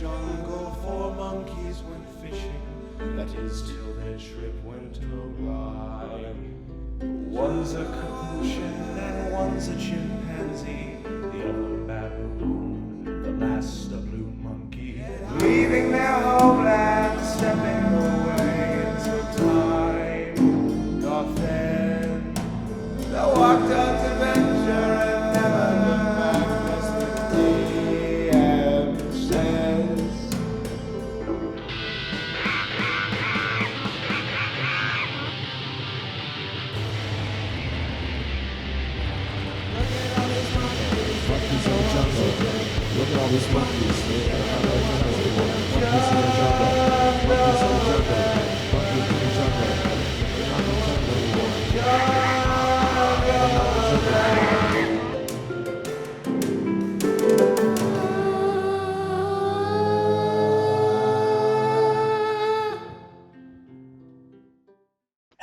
jungle, 4 monkeys went fishing. That is till their trip went awry. One's a capuchin and one's a chimpanzee. The other baboon, the last a blue monkey. Leaving their homeland, stepping away into time doth end. They walked out to venture and never looked back, as the DM says. Look at all these monkeys. Monkeys in the jungle. Monkeys in the jungle. Monkeys in the jungle. They're not in the jungle anymore. They're not in the jungle anymore.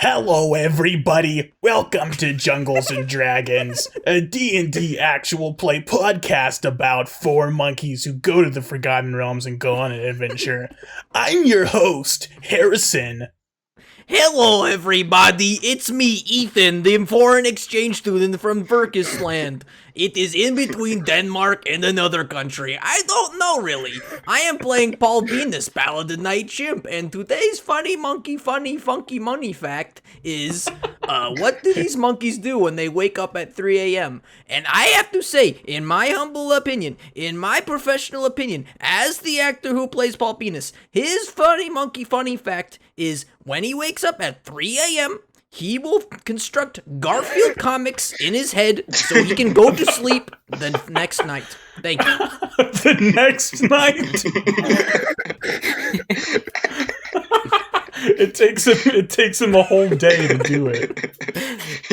Hello everybody, welcome to Jungles and Dragons, a D&D actual play podcast about 4 monkeys who go to the Forgotten Realms and go on an adventure. I'm your host, Harrison. Hello everybody, it's me, Ethan, the foreign exchange student from Verkisland. It is in between Denmark and another country. I don't know really. I am playing Paul Venus, Paladin Night Chimp, and today's funny funky money fact is, what do these monkeys do when they wake up at 3 a.m.? And I have to say, in my humble opinion, in my professional opinion, as the actor who plays Paul Venus, his funny fact is when he wakes up at 3 a.m., he will construct Garfield comics in his head so he can go to sleep the next night. Thank you. The next night? It takes him a whole day to do it.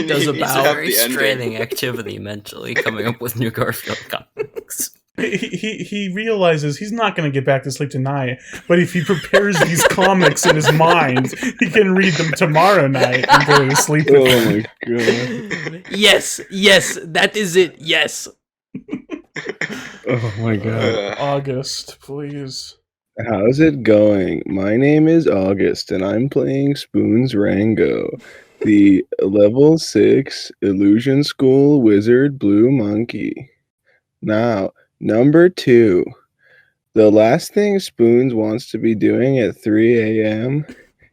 Does It's about a very straining activity mentally, coming up with new Garfield comics. He realizes he's not going to get back to sleep tonight, but if he prepares these comics in his mind, he can read them tomorrow night and go to sleep with them. Oh my god. Yes, that is it, yes. Oh my god. August, please. How's it going? My name is August and I'm playing Spoons Rango, the level 6 Illusion School Wizard Blue Monkey. Now, number 2. The last thing Spoons wants to be doing at 3 a.m.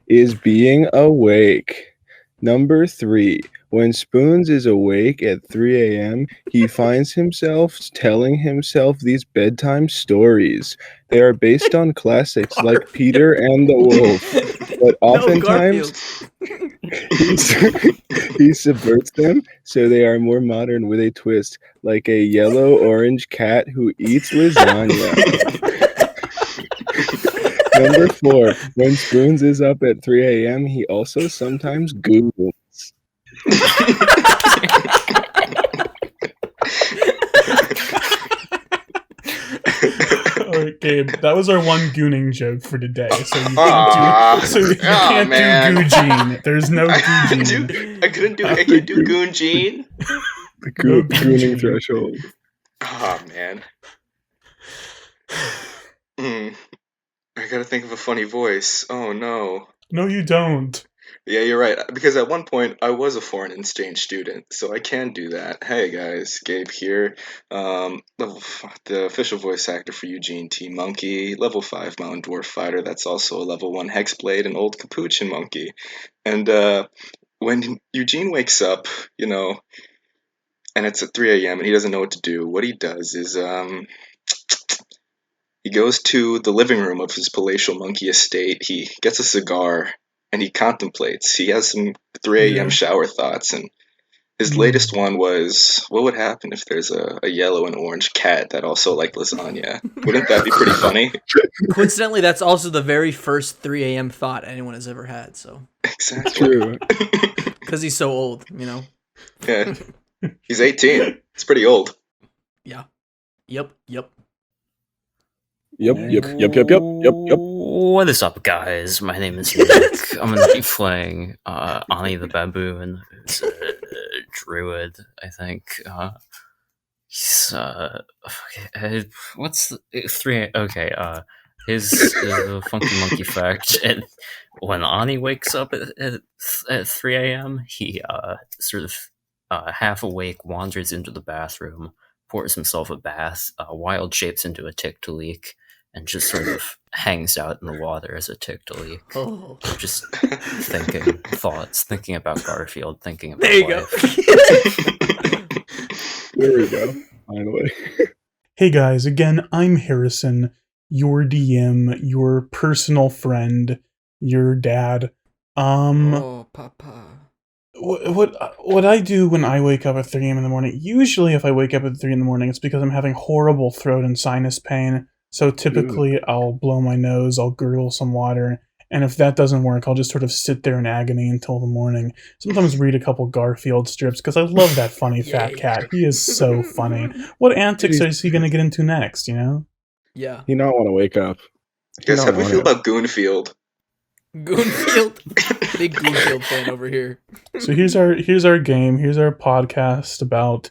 is being awake. Number 3. When Spoons is awake at 3 a.m., he finds himself telling himself these bedtime stories. They are based on classics like Peter and the Wolf, but oftentimes he subverts them so they are more modern with a twist, like a yellow-orange cat who eats lasagna. Number 4. When Spoons is up at 3 a.m., he also sometimes Googles. Alright, Gabe, that was our one gooning joke for today, so you can't do Eugene. There's no Eugene. I couldn't do Goon Gene. The gooning threshold. Oh man. I gotta think of a funny voice. Oh no. No, you don't. Yeah, you're right. Because at one point I was a foreign exchange student, so I can do that. Hey guys, Gabe here. The official voice actor for Eugene T. Monkey, level 5 Mountain Dwarf Fighter. That's also a level 1 Hexblade and Old Capuchin Monkey. And when Eugene wakes up, and it's at 3 a.m. and he doesn't know what to do, what he does is he goes to the living room of his palatial monkey estate. He gets a cigar and he contemplates. He has some 3 a.m. shower thoughts, and his latest one was, what would happen if there's a yellow and orange cat that also liked lasagna? Wouldn't that be pretty funny? Coincidentally, that's also the very first 3 a.m. thought anyone has ever had, so. Exactly. True. Because he's so old, Yeah. He's 18. It's pretty old. Yeah. Yep. Yep. What is up, guys? My name is Nick. I'm going to be playing Aani the baboon, who's a druid, I think. He's, what's the, 3, okay, His funky monkey fact: when Aani wakes up at 3 a.m., he sort of half awake wanders into the bathroom, pours himself a bath, wild shapes into a tick-to-leak, and just sort of hangs out in the water as a tick-to-leak. Oh, Just thinking about Garfield, thinking about there you go. life. There we go. Finally. Hey guys, again, I'm Harrison, your DM, your personal friend, your dad. Oh, Papa. What I do when I wake up at 3 a.m. in the morning, usually if I wake up at 3 in the morning, it's because I'm having horrible throat and sinus pain. So typically I'll blow my nose, I'll gurgle some water, and if that doesn't work, I'll just sort of sit there in agony until the morning. Sometimes read a couple Garfield strips, because I love that funny fat cat. He is so funny. What antics is he going to get into next, you know? Yeah. You not want to wake up. Guys, how do we feel about Goonfield? Goonfield. Big Goonfield fan over here. So here's our game. Here's our podcast about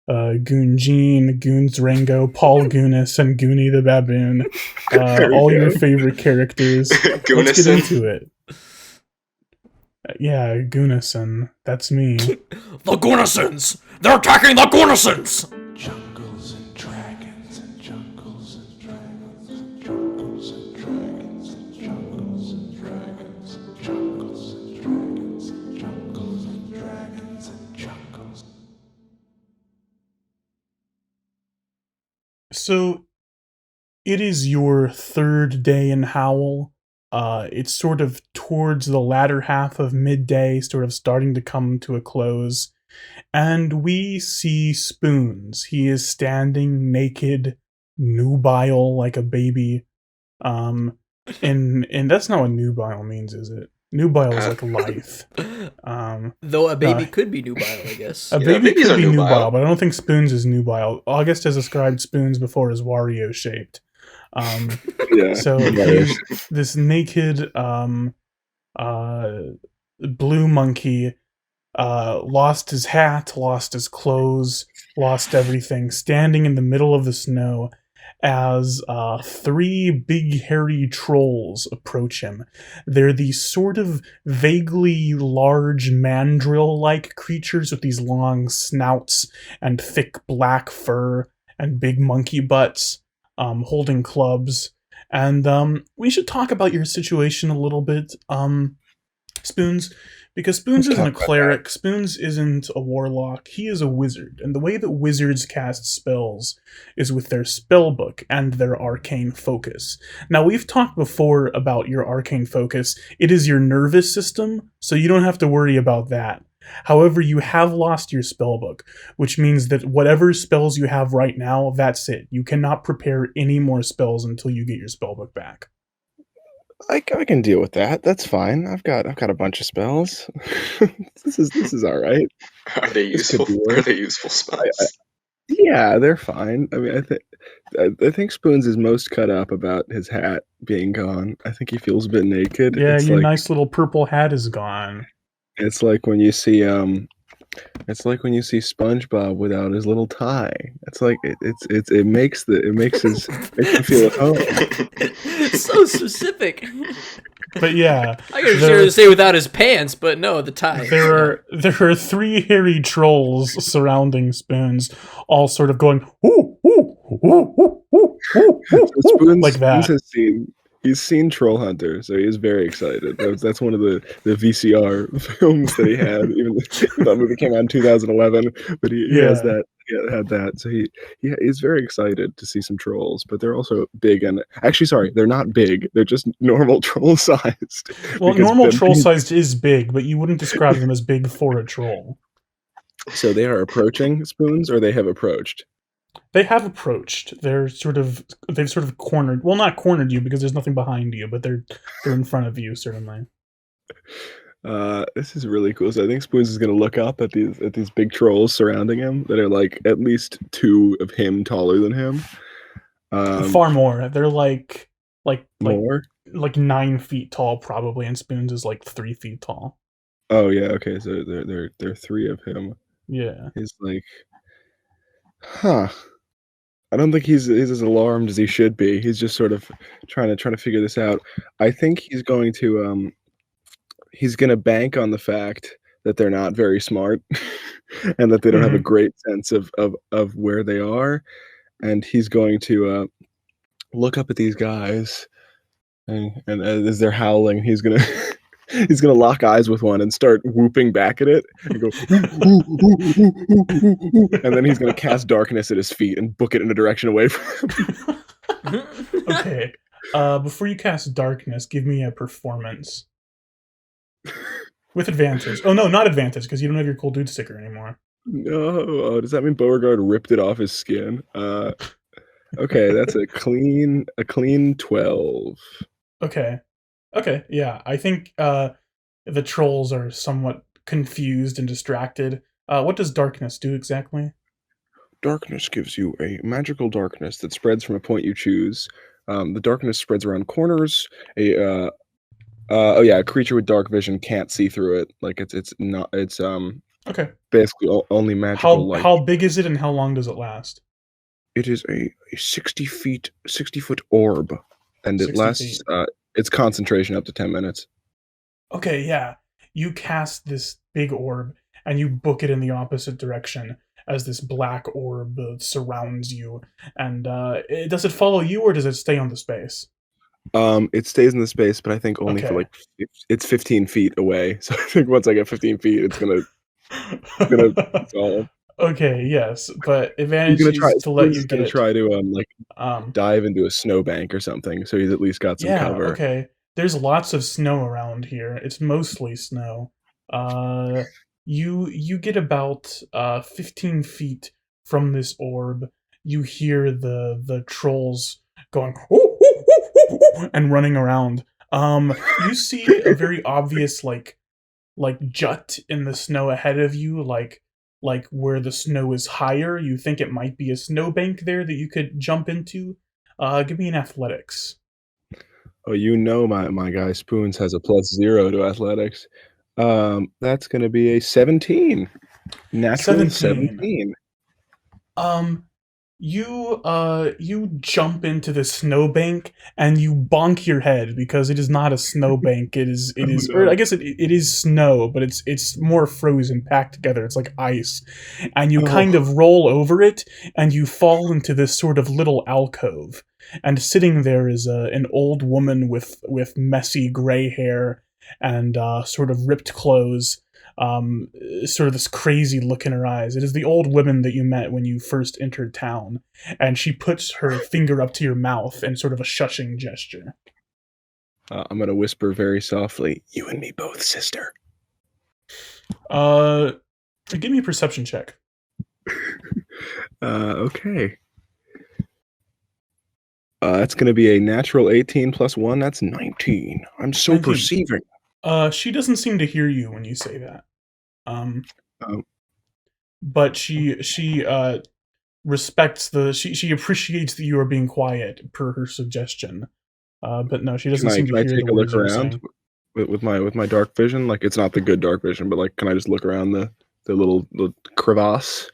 Eugene, Goons Rango, Paul Goonis, and Goonie the Baboon. All your favorite characters. Let's get into it. Yeah, Goonison. That's me. The Goonisons! They're attacking the Goonisons! Jungles and dragons and jungles and dragons and jungles and dragons and jungles and dragons and jungles and dragons and jungles and dragons and jungles. So, it is your third day in Howl. It's sort of towards the latter half of midday, sort of starting to come to a close. And we see Spoons. He is standing naked, nubile like a baby. And that's not what nubile means, is it? Nubile is like life. Though a baby could be nubile, I guess. A baby babies could are be nubile. nubile, but I don't think Spoons is nubile. August has described Spoons before as Wario shaped. Yeah. So he's this naked blue monkey, lost his hat, lost his clothes, lost everything, standing in the middle of the snow as three big hairy trolls approach him. They're these sort of vaguely large mandrill-like creatures with these long snouts and thick black fur and big monkey butts, holding clubs. And we should talk about your situation a little bit, Spoons, because Spoons Let's isn't a talk about cleric, Spoons isn't a warlock, he is a wizard, and the way that wizards cast spells is with their spell book and their arcane focus. Now, we've talked before about your arcane focus. It is your nervous system, so you don't have to worry about that. However, you have lost your spellbook, which means that whatever spells you have right now, that's it. You cannot prepare any more spells until you get your spellbook back. I can deal with that. That's fine. I've got a bunch of spells. This is all right. Are they This could useful? be worse. Are they useful spells? Yeah, they're fine. I mean, I think Spoons is most cut up about his hat being gone. I think he feels a bit naked. Yeah, it's your like, nice little purple hat is gone. It's like when you see SpongeBob without his little tie. It's like it makes him feel at home. So specific. But yeah, I could sure to say without his pants, but no, the tie. there are three hairy trolls surrounding Spoons, all sort of going ooh ooh ooh ooh ooh ooh, Spoons, like that. He's seen Troll Hunter, so he's very excited. That's one of the VCR films that he had. Even that movie came out in 2011, but he has that. He had that, so he's very excited to see some trolls. But they're also big, and actually, sorry, they're not big. They're just normal troll sized. Well, normal troll sized is big, but you wouldn't describe them as big for a troll. So they are approaching Spoons, or they have approached. They have approached. They've sort of cornered. Well, not cornered you because there's nothing behind you, but they're in front of you certainly. This is really cool. So I think Spoons is gonna look up at these big trolls surrounding him that are like at least two of him taller than him. Far more. They're like more? like 9 feet tall probably, and Spoons is like 3 feet tall. Oh yeah, okay. So they're three of him. Yeah. He's like, huh. I don't think he's as alarmed as he should be. He's just sort of trying to figure this out. I think he's going to bank on the fact that they're not very smart and that they don't have a Mhm. great sense of where they are, and he's going to look up at these guys and as they're howling, he's gonna he's gonna lock eyes with one and start whooping back at it and go, and then he's gonna cast darkness at his feet and book it in a direction away from him. Okay. Before you cast darkness, give me a performance with advantage. Oh no, not advantage because you don't have your cool dude sticker anymore. No, oh, does that mean Beauregard ripped it off his skin? Okay, that's a clean 12. Okay. Okay. Yeah, I think the trolls are somewhat confused and distracted. What does darkness do exactly? Darkness gives you a magical darkness that spreads from a point you choose. The darkness spreads around corners. A creature with dark vision can't see through it. Like it's not. It's Okay. basically only magical light. How big is it and how long does it last? It is a 60-foot orb, and it 60 lasts. feet. Its concentration up to 10 minutes. Okay, yeah. You cast this big orb and you book it in the opposite direction as this black orb surrounds you. And does it follow you or does it stay on the space? It stays in the space, but I think only for Okay. like it's 15 feet away. So I think once I get 15 feet, it's gonna dissolve. Okay, yes, but He's advantage gonna try. is to let you He's gonna get try to um dive into a snowbank or something. So he's at least got some yeah, cover. okay. There's lots of snow around here. It's mostly snow. You get about 15 feet from this orb. You hear the trolls going and running around. You see a very obvious like jut in the snow ahead of you, like where the snow is higher. You think it might be a snowbank there that you could jump into. Give me an athletics. Oh, my guy Spoons has a +0 to athletics. That's gonna be a 17. Natural 17. Um, you jump into the snowbank and you bonk your head because it is not a snowbank. It is, or no. I guess it is snow, but it's more frozen, packed together. It's like ice, and you kind of roll over it, and you fall into this sort of little alcove. And sitting there is an old woman with messy gray hair and sort of ripped clothes, sort of this crazy look in her eyes. It is the old woman that you met when you first entered town, and she puts her finger up to your mouth in sort of a shushing gesture. I'm gonna whisper very softly, "You and me both, sister." Give me a perception check. Okay. That's gonna be a natural 18 plus 1. That's 19. I'm so 19. perceiving. She doesn't seem to hear you when you say that. Oh. But she respects she appreciates that you are being quiet per her suggestion. But no, she doesn't seem to Can I hear take the a words look you're around saying. with my dark vision? Like, it's not the good dark vision, but like, can I just look around the little crevasse?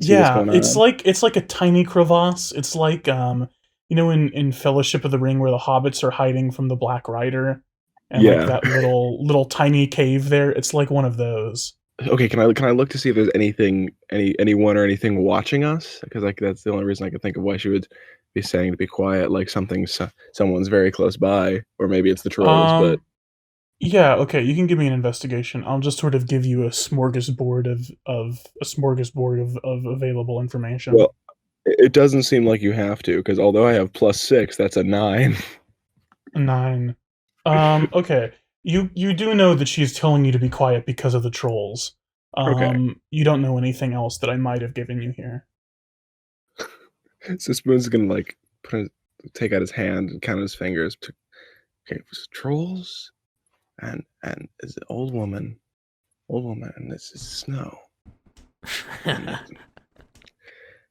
See what's Yeah, going it's on? like a tiny crevasse. It's like in Fellowship of the Ring where the hobbits are hiding from the Black Rider, and like Yeah. that little tiny cave there. It's like one of those. Okay, can I look to see if there's anyone or anything watching us? Because like that's the only reason I can think of why she would be saying to be quiet. Like someone's very close by, or maybe it's the trolls. But Yeah, okay, you can give me an investigation. I'll just sort of give you a smorgasbord of available information. well, it doesn't seem like you have to, because although I have +6, that's a 9. 9. Okay. You do know that she's telling you to be quiet because of the trolls. Okay. You don't know anything else that I might have given you here. So Spoon's gonna like take out his hand and count his fingers. Okay, it was trolls, and is an old woman, and this is snow.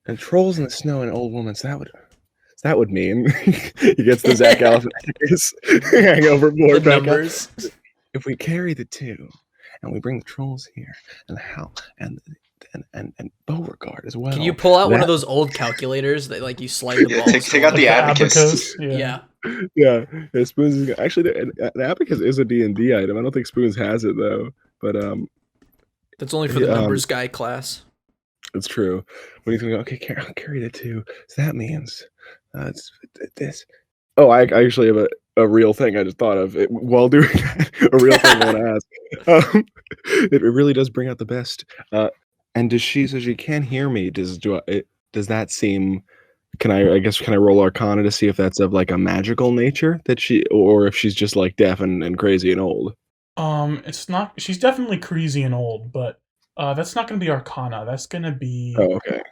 And trolls in the snow and old woman. So that would mean he gets the Zach Galifianakis hangover back up. If we carry the two, and we bring the trolls here, and and Beauregard as well. Can you pull out one of That- those old calculators that like you slide the Yeah, balls? take out the abacus. Yeah. Yeah, Spoons is actually an abacus is a D&D item. I don't think Spoons has it though, but That's only for the numbers guy class. it's true. When he's gonna go, okay, I'll carry the 2. So that means it's this. Oh, I actually have a real thing I just thought of while doing that. A real thing I want to ask. It really does bring out the best. And so she can't hear me. Does that seem? Can I roll Arcana to see if that's of like a magical nature or if she's just like deaf and crazy and old? It's not. She's definitely crazy and old, but that's not going to be Arcana. That's going to be okay.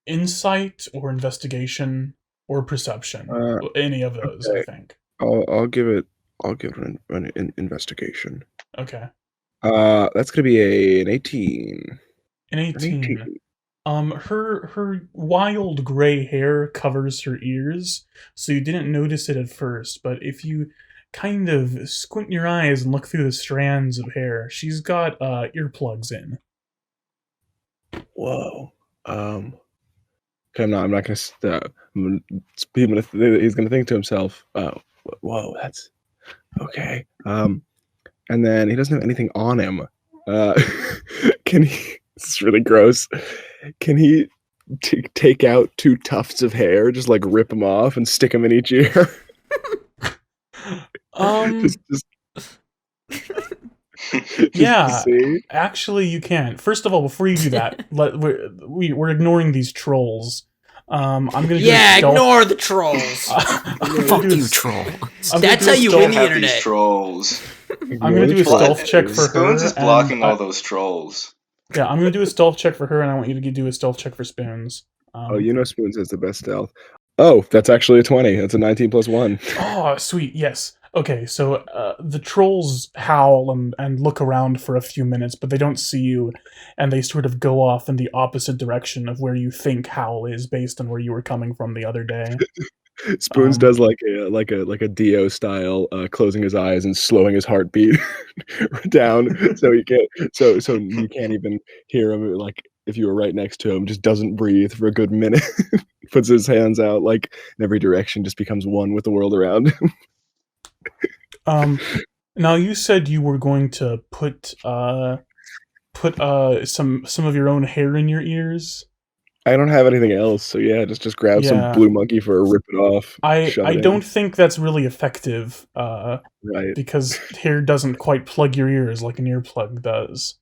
Insight or Investigation or Perception. Any of those, okay. I think. I'll give it an investigation. Okay. That's gonna be an 18. An 18. Her wild gray hair covers her ears, so you didn't notice it at first, but if you kind of squint your eyes and look through the strands of hair, she's got earplugs in. Whoa. Okay, I'm not gonna stop. He's gonna think to himself, oh, whoa, that's okay. And then he doesn't have anything on him. Can he? This is really gross. Can he take out 2 tufts of hair, just like rip them off and stick them in each ear? Just Yeah, see? actually you can. First of all, before you do that, we're ignoring these trolls. I'm gonna do a stealth- ignore the trolls. I'm gonna Fuck do a you, s- troll. I'm gonna That's do a how you stealth- win the Have these internet. trolls. I'm gonna do a stealth check for her. Spoons is and blocking all those trolls. Yeah, I'm gonna do a stealth check for her, and I want you to do a stealth check for Spoons. Spoons has the best stealth. Oh, that's actually a 20. That's a 19 plus 1. Oh, sweet, yes. Okay, so the trolls howl and look around for a few minutes, but they don't see you, and they sort of go off in the opposite direction of where you think Howl is, based on where you were coming from the other day. Spoons does like a Dio style, closing his eyes and slowing his heartbeat down, so you can't even hear him. Like if you were right next to him, just doesn't breathe for a good minute. Puts his hands out like in every direction, just becomes one with the world around him. Now you said you were going to put some of your own hair in your ears. I don't have anything else, so yeah, just grab some blue monkey fur, rip it off. I shove it in. don't think that's really effective, Right. because hair doesn't quite plug your ears like an earplug does.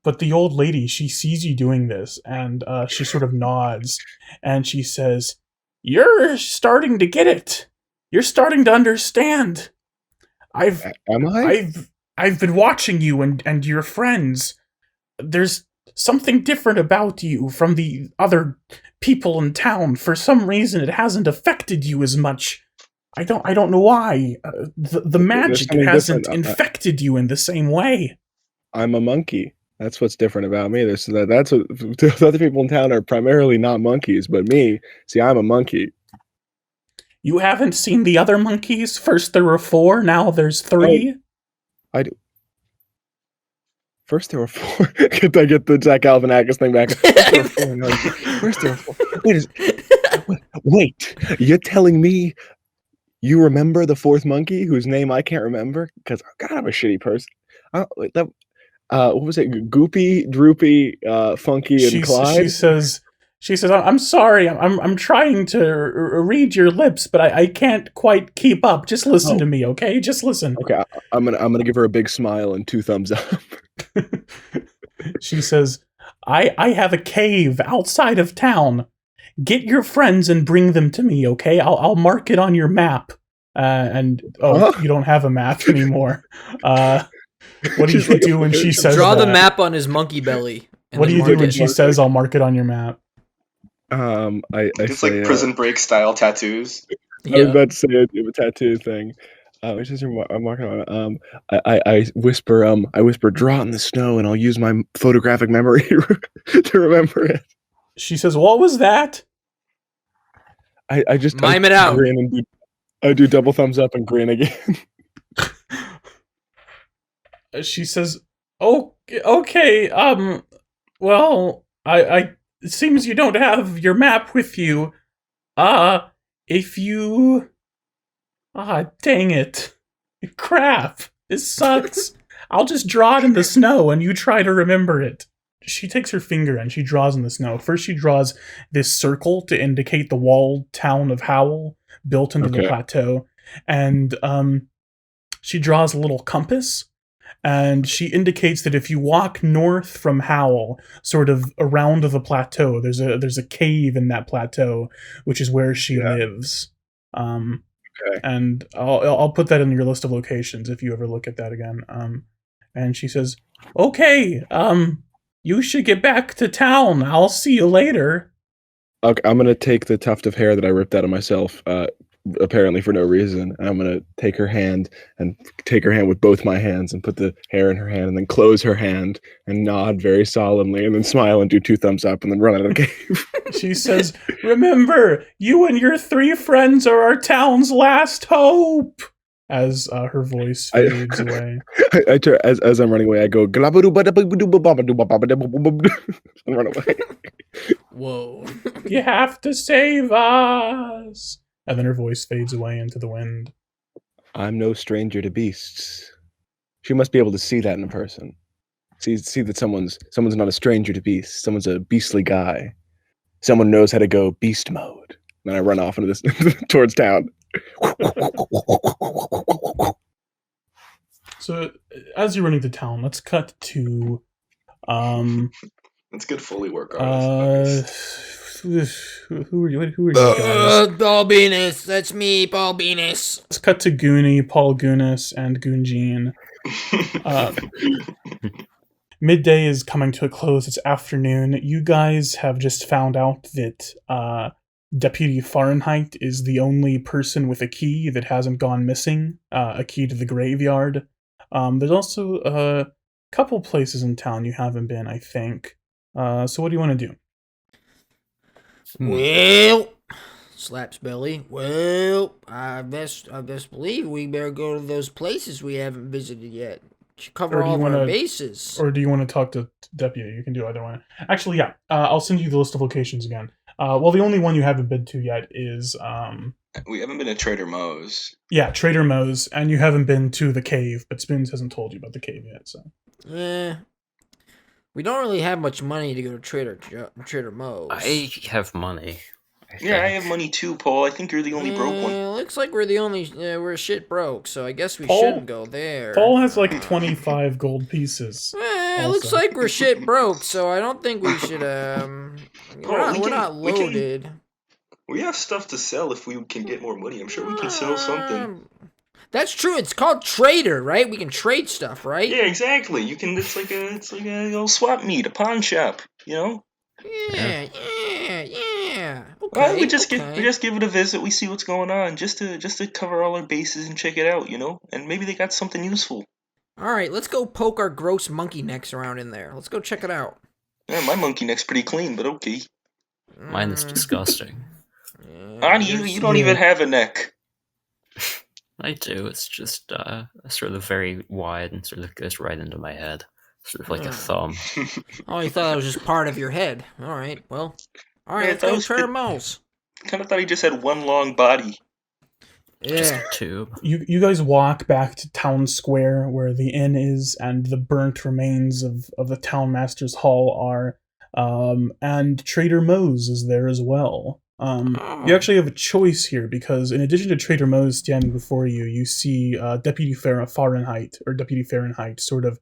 But the old lady, she sees you doing this, and she sort of nods, and she says, "You're starting to get it. You're starting to understand. Am I? I've been watching you and your friends. There's something different about you from the other people in town. For some reason, it hasn't affected you as much. I don't know why. The magic something hasn't different. infected you in the same way." I'm a monkey. That's what's different about me. That's what the other people in town are primarily not monkeys, but me. See, I'm a monkey. You haven't seen the other monkeys? First there were 4, now there's 3. I do. First there were 4. Get the Jack Galifianakis thing back. First there were 4. Wait, you're telling me you remember the 4th monkey whose name I can't remember? Because God, I'm a shitty person. What was it? Goopy, Droopy, Funky, and Clyde? She says, "I'm sorry. I'm trying to read your lips, but I can't quite keep up. Just listen to me, okay? Just listen." Okay, I'm gonna give her a big smile and 2 thumbs up. She says, I have a cave outside of town. Get your friends and bring them to me, okay? I'll mark it on your map." You don't have a map anymore. What do you do when she says Draw that? the map on his monkey belly. What do you do when she says, "I'll mark it on your map"? It's say, like Prison Break style tattoos. I was about to say a tattoo thing. Which is I'm marking on. I whisper, "Draw it in the snow," and I'll use my photographic memory to remember it. She says, "What was that?" I just mime it out. Grin and I do double thumbs up and grin again. She says, "Oh, okay. Well, it seems you don't have your map with you. If you... dang it. Crap. This sucks. I'll just draw it in the snow and you try to remember it. She takes her finger and she draws in the snow. First she draws this circle to indicate the walled town of Howl built into the Okay. plateau. And she draws a little compass. And she indicates that if you walk north from Howl, sort of around the plateau, there's a cave in that plateau, which is where she lives. Okay. And I'll put that in your list of locations if you ever look at that again. And she says, "Okay, you should get back to town. I'll see you later." Okay, I'm gonna take the tuft of hair that I ripped out of myself, apparently for no reason. And I'm gonna take her hand with both my hands and put the hair in her hand and then close her hand and nod very solemnly and then smile and do 2 thumbs up and then run out of the cave. She says, "Remember, you and your 3 friends are our town's last hope." As her voice fades away. I turn, as I'm running away, I go and run away. Whoa. "You have to save us." And then her voice fades away into the wind. I'm no stranger to beasts. She must be able to see that in a person. See that someone's not a stranger to beasts. Someone's a beastly guy. Someone knows how to go beast mode. Then I run off into this towards town. So as you're running to town, let's cut to That's good Foley work, artist. who are you guys? Balbinus. That's me, Balbinus. Let's cut to Goonie, Paul Goonis, and Goongene. Midday is coming to a close. It's afternoon. You guys have just found out that Deputy Fahrenheit is the only person with a key that hasn't gone missing, a key to the graveyard. There's also a couple places in town you haven't been, I think. So what do you want to do? Well, slaps belly. Well, I best believe we better go to those places we haven't visited yet. Should cover Or do all you of our wanna- bases. Or do you want to talk to Deputy? You can do either one. Actually, yeah. I'll send you the list of locations again. Well, the only one you haven't been to yet is We haven't been to Trader Moe's. Trader Moe's, and you haven't been to the cave, but Spoons hasn't told you about the cave yet, so. We don't really have much money to go to Trader Moe's. I have money. Yeah, I have money too, Paul. I think you're the only broke one. Looks like we're the only we're shit broke, so I guess we Paul- shouldn't go there. Paul has like 25 gold pieces. It looks also. like we're shit broke, so I don't think we should. We're not loaded. We have stuff to sell if we can get more money. I'm sure we can sell something. That's true. It's called trader, right? We can trade stuff, right? Yeah, exactly. You can. It's like a little swap meet, a pawn shop. You know. Yeah. Okay. Well, we just give it a visit. We see what's going on, just to cover all our bases and check it out. You know, and maybe they got something useful. All right, let's go poke our gross monkey necks around in there. Let's go check it out. Yeah, my monkey neck's pretty clean, but okay. Mine is disgusting. Aani, you don't even have a neck. I do. It's just sort of very wide and sort of goes right into my head, sort of like a thumb. Oh, you thought it was just part of your head. All right, well, let's go Trader Moe's. Kind of thought he just had one long body. Just Yeah. a tube. You guys walk back to town square where the inn is and the burnt remains of the townmaster's hall are, and Trader Moe's is there as well. You actually have a choice here because in addition to Trader Moe's standing before you, you see Deputy Fahrenheit sort of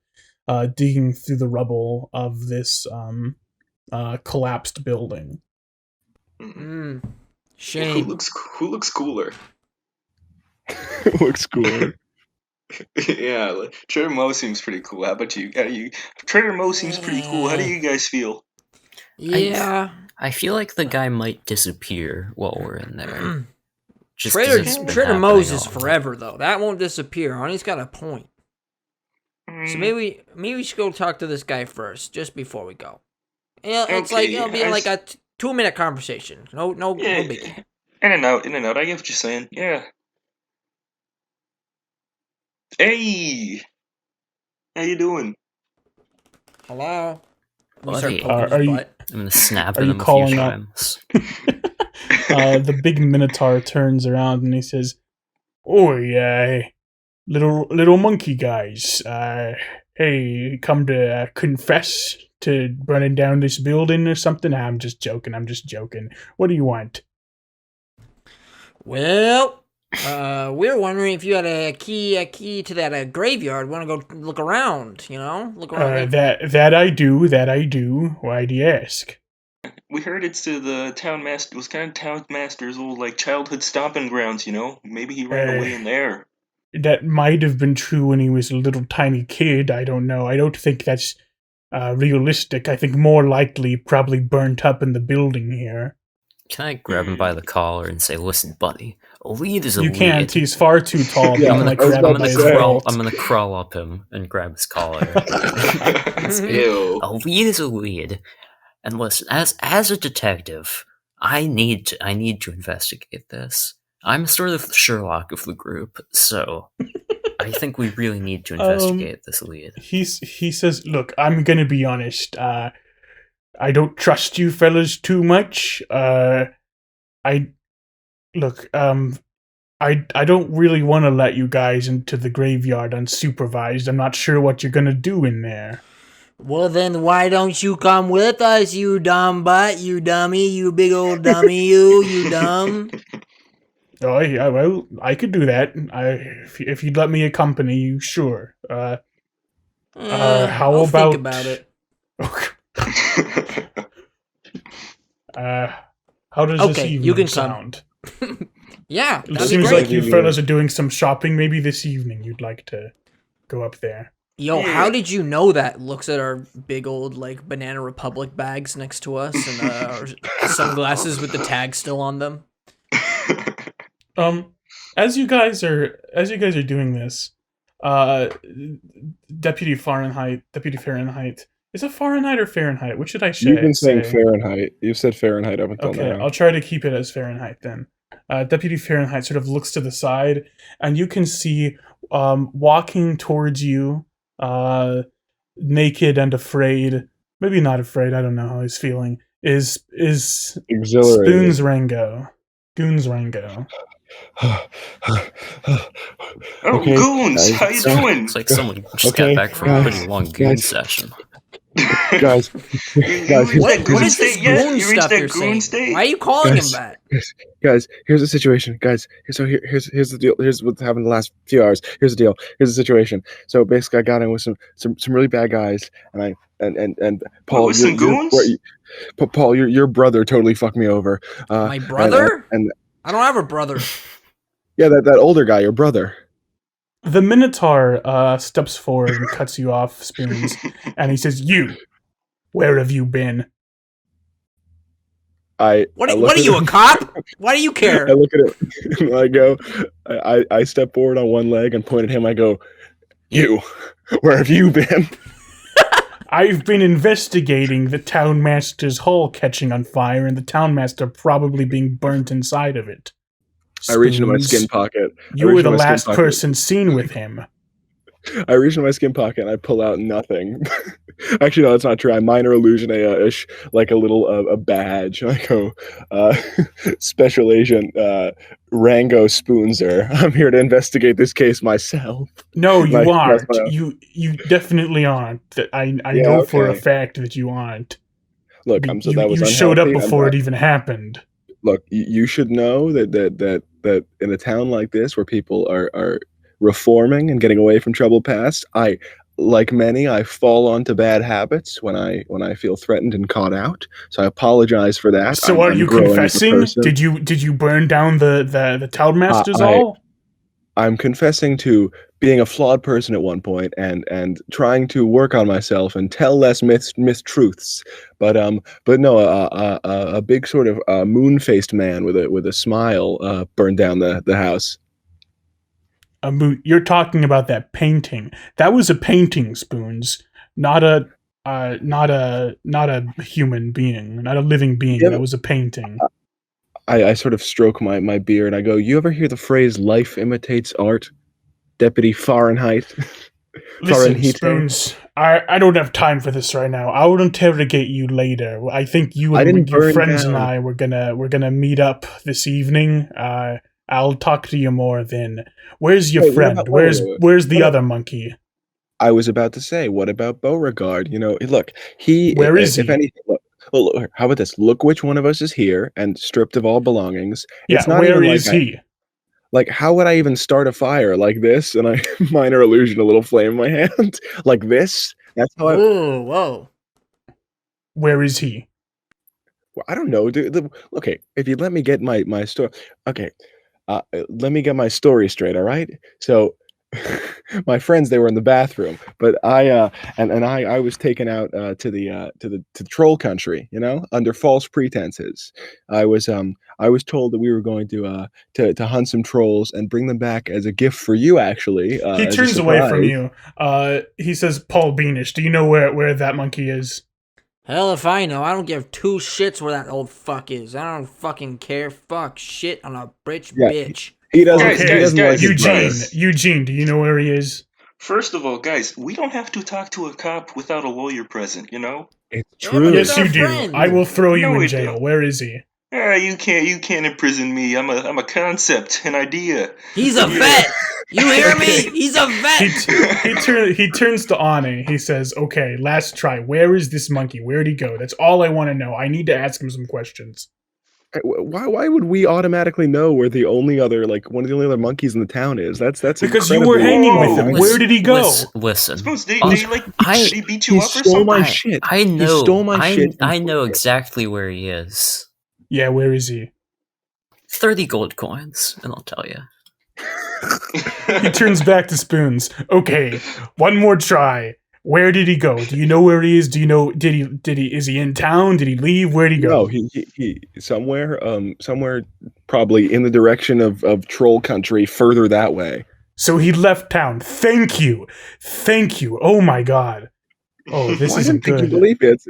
digging through the rubble of this collapsed building. Shame. Who looks cooler? Looks cool. Yeah, Trader Moe seems pretty cool. How about you? Trader Moe seems pretty cool. How do you guys feel? Yeah. I feel like the guy might disappear while we're in there. Just 'cause it's been Trader Moe's happening is all- forever though. That won't disappear. Honey's got a point. So maybe we should go talk to this guy first, just before we go. Yeah, it's like it'll be like a 2-minute conversation. No biggie. In and out. I get what you're saying. Yeah. Hey, how you doing? Hello. We start Buddy, poking are his you- butt. I'm gonna snap Are at you him a few calling out- times. The big Minotaur turns around and he says, "Oi, little monkey guys. Hey, come to confess to burning down this building or something?" I'm just joking. What do you want? Well, we were wondering if you had a key to that graveyard. Want to go look around? Look around. That I do. Why do you ask? We heard it's to the townmaster. Was kind of townmaster's old like childhood stomping grounds. Maybe he ran away in there. That might have been true when he was a little tiny kid. I don't know. I don't think that's realistic. I think more likely probably burnt up in the building here. Can I grab him by the collar and say, "Listen, buddy, a lead is a You lead." can't. He's far too tall. Yeah, I'm like I was grab about him by to his say. belt. I'm gonna crawl up him and grab his collar. Ew. A lead is a lead, and listen, as a detective, I need to investigate this. I'm sort of the Sherlock of the group, so I think we really need to investigate this lead. He says, "Look, I'm gonna be honest. I don't trust you fellas too much. I don't really want to let you guys into the graveyard unsupervised. I'm not sure what you're gonna do in there." Well, then why don't you come with us, you dumb butt, you dummy, you big old dummy, you dumb. Oh yeah, well, I could do that. If you'd let me accompany you, sure. How I'll about- think about it. How does this Okay, evening you can come. sound? Yeah, It that'd be seems great. like you fellas are doing some shopping. Maybe this evening you'd like to go up there. Yo, how did you know that? Looks at our big old like Banana Republic bags next to us and our sunglasses with the tag still on them. As you guys are doing this, Deputy Fahrenheit. Is it Fahrenheit or Fahrenheit? Which should I say? You've been saying Fahrenheit. You've said Fahrenheit up until Okay, now. I'll try to keep it as Fahrenheit then. Deputy Fahrenheit sort of looks to the side, and you can see walking towards you, naked and afraid. Maybe not afraid. I don't know how he's feeling. Is Exhilarating. Spoons Rango? Goons Rango. Okay, Goons, guys, how you so- doing? Looks like someone just Okay, got back from a guys, pretty long goon guys. session. Guys, You guys, reached What, that what goon is this state yet? goon You reached stuff that you're goon saying? state? Why are you calling Guys. him that? guys, here's the situation. Guys, here's the deal. Here's what's happened the last few hours. Here's the deal. Here's the situation. So basically, I got in with some really bad guys, and Paul, with some goons? Paul, your brother totally fucked me over. My brother? And I don't have a brother. yeah, that older guy, your brother. The Minotaur steps forward and cuts you off, Spoons, and he says, "You, where have you been?" I What look are at you, him- a cop? Why do you care? I look at it and I go, I step forward on one leg and point at him. I go, "You, where have you been?" I've been investigating the townmaster's hall catching on fire and the townmaster probably being burnt inside of it. I reach into my Spoons, skin pocket. You were the last person seen with him. I reach into my skin pocket and I pull out nothing. Actually, no, that's not true. I minor illusion like a little a badge. I go, Special Agent Rango Spoonser. I'm here to investigate this case myself. No, you Like, aren't. that's You definitely aren't. I Yeah, know for a okay. fact that you aren't. Look, You showed up before it even happened. Look, you should know that in a town like this where people are reforming and getting away from troubled past, like many, I fall onto bad habits when I feel threatened and caught out. So I apologize for that. So are I'm you growing as a confessing? person. Did you burn down the townmaster's hall? I'm confessing to being a flawed person at one point and trying to work on myself and tell less mistruths. But no, a big sort of moon-faced man with a smile burned down the house. You're talking about that painting. That was a painting, Spoons, not a human being, not a living being. Yeah. That was a painting. I sort of stroke my beard and I go, "You ever hear the phrase 'life imitates art', Deputy Fahrenheit?" Listen, Fahrenheit. Spoons, I don't have time for this right now. I will interrogate you later. I think you I and didn't your burn friends and down. I we're gonna meet up this evening. I'll talk to you more then. Where's your Wait, what friend? about- wait, wait. Where's the What- other monkey? I was about to say, what about Beauregard? You know, look, he. Where is If he? anything, look, how about this? Look, which one of us is here and stripped of all belongings. Yeah, It's not where even is like he? like, how would I even start a fire like this? And I minor illusion, a little flame in my hand, like this. That's how I. Ooh, whoa. Where is he? I don't know, dude. Okay, if you let me get my story. Okay, let me get my story straight. All right. So, my friends, they were in the bathroom, but I was taken out to troll country. You know, under false pretenses. I was told that we were going to hunt some trolls and bring them back as a gift for you. Actually, He as a turns away from surprise. you. He says, Paul Beanish, do you know where that monkey is? Hell if I know. I don't give two shits where that old fuck is. I don't fucking care. Fuck shit on a Yeah, bitch. He doesn't. Guys, he guys, doesn't guys, like his Eugene, brother. Eugene, do you know where he is? First of all, guys, we don't have to talk to a cop without a lawyer present, you know? It's Yeah, true. but Yes, our you do. friend. I will throw you No, in we jail. don't. Where is he? You can't imprison me. I'm a concept, an idea. He's a vet. You hear me? He's a vet. He turns to Aani. He says, "Okay, last try. Where is this monkey? Where'd he go? That's all I want to know. I need to ask him some questions." Why would we automatically know where the only other one of the only other monkeys in the town is? That's Because you were incredibly- hanging with him. Whoa. Where did he go? Listen. Spoons, did Uh, he beat you he up or stole something? my shit. I know. He stole my shit. I know exactly where he is. Yeah, where is he? 30 gold coins, and I'll tell you. He turns back to Spoons. Okay, one more try. Where did he go? Do you know where he is? Do you know? Did he? Is he in town? Did he leave? Where'd he go? No, he somewhere probably in the direction of troll country, further that way. So he left town. Thank you. Oh my god. Oh, this Why isn't didn't you good. believe it?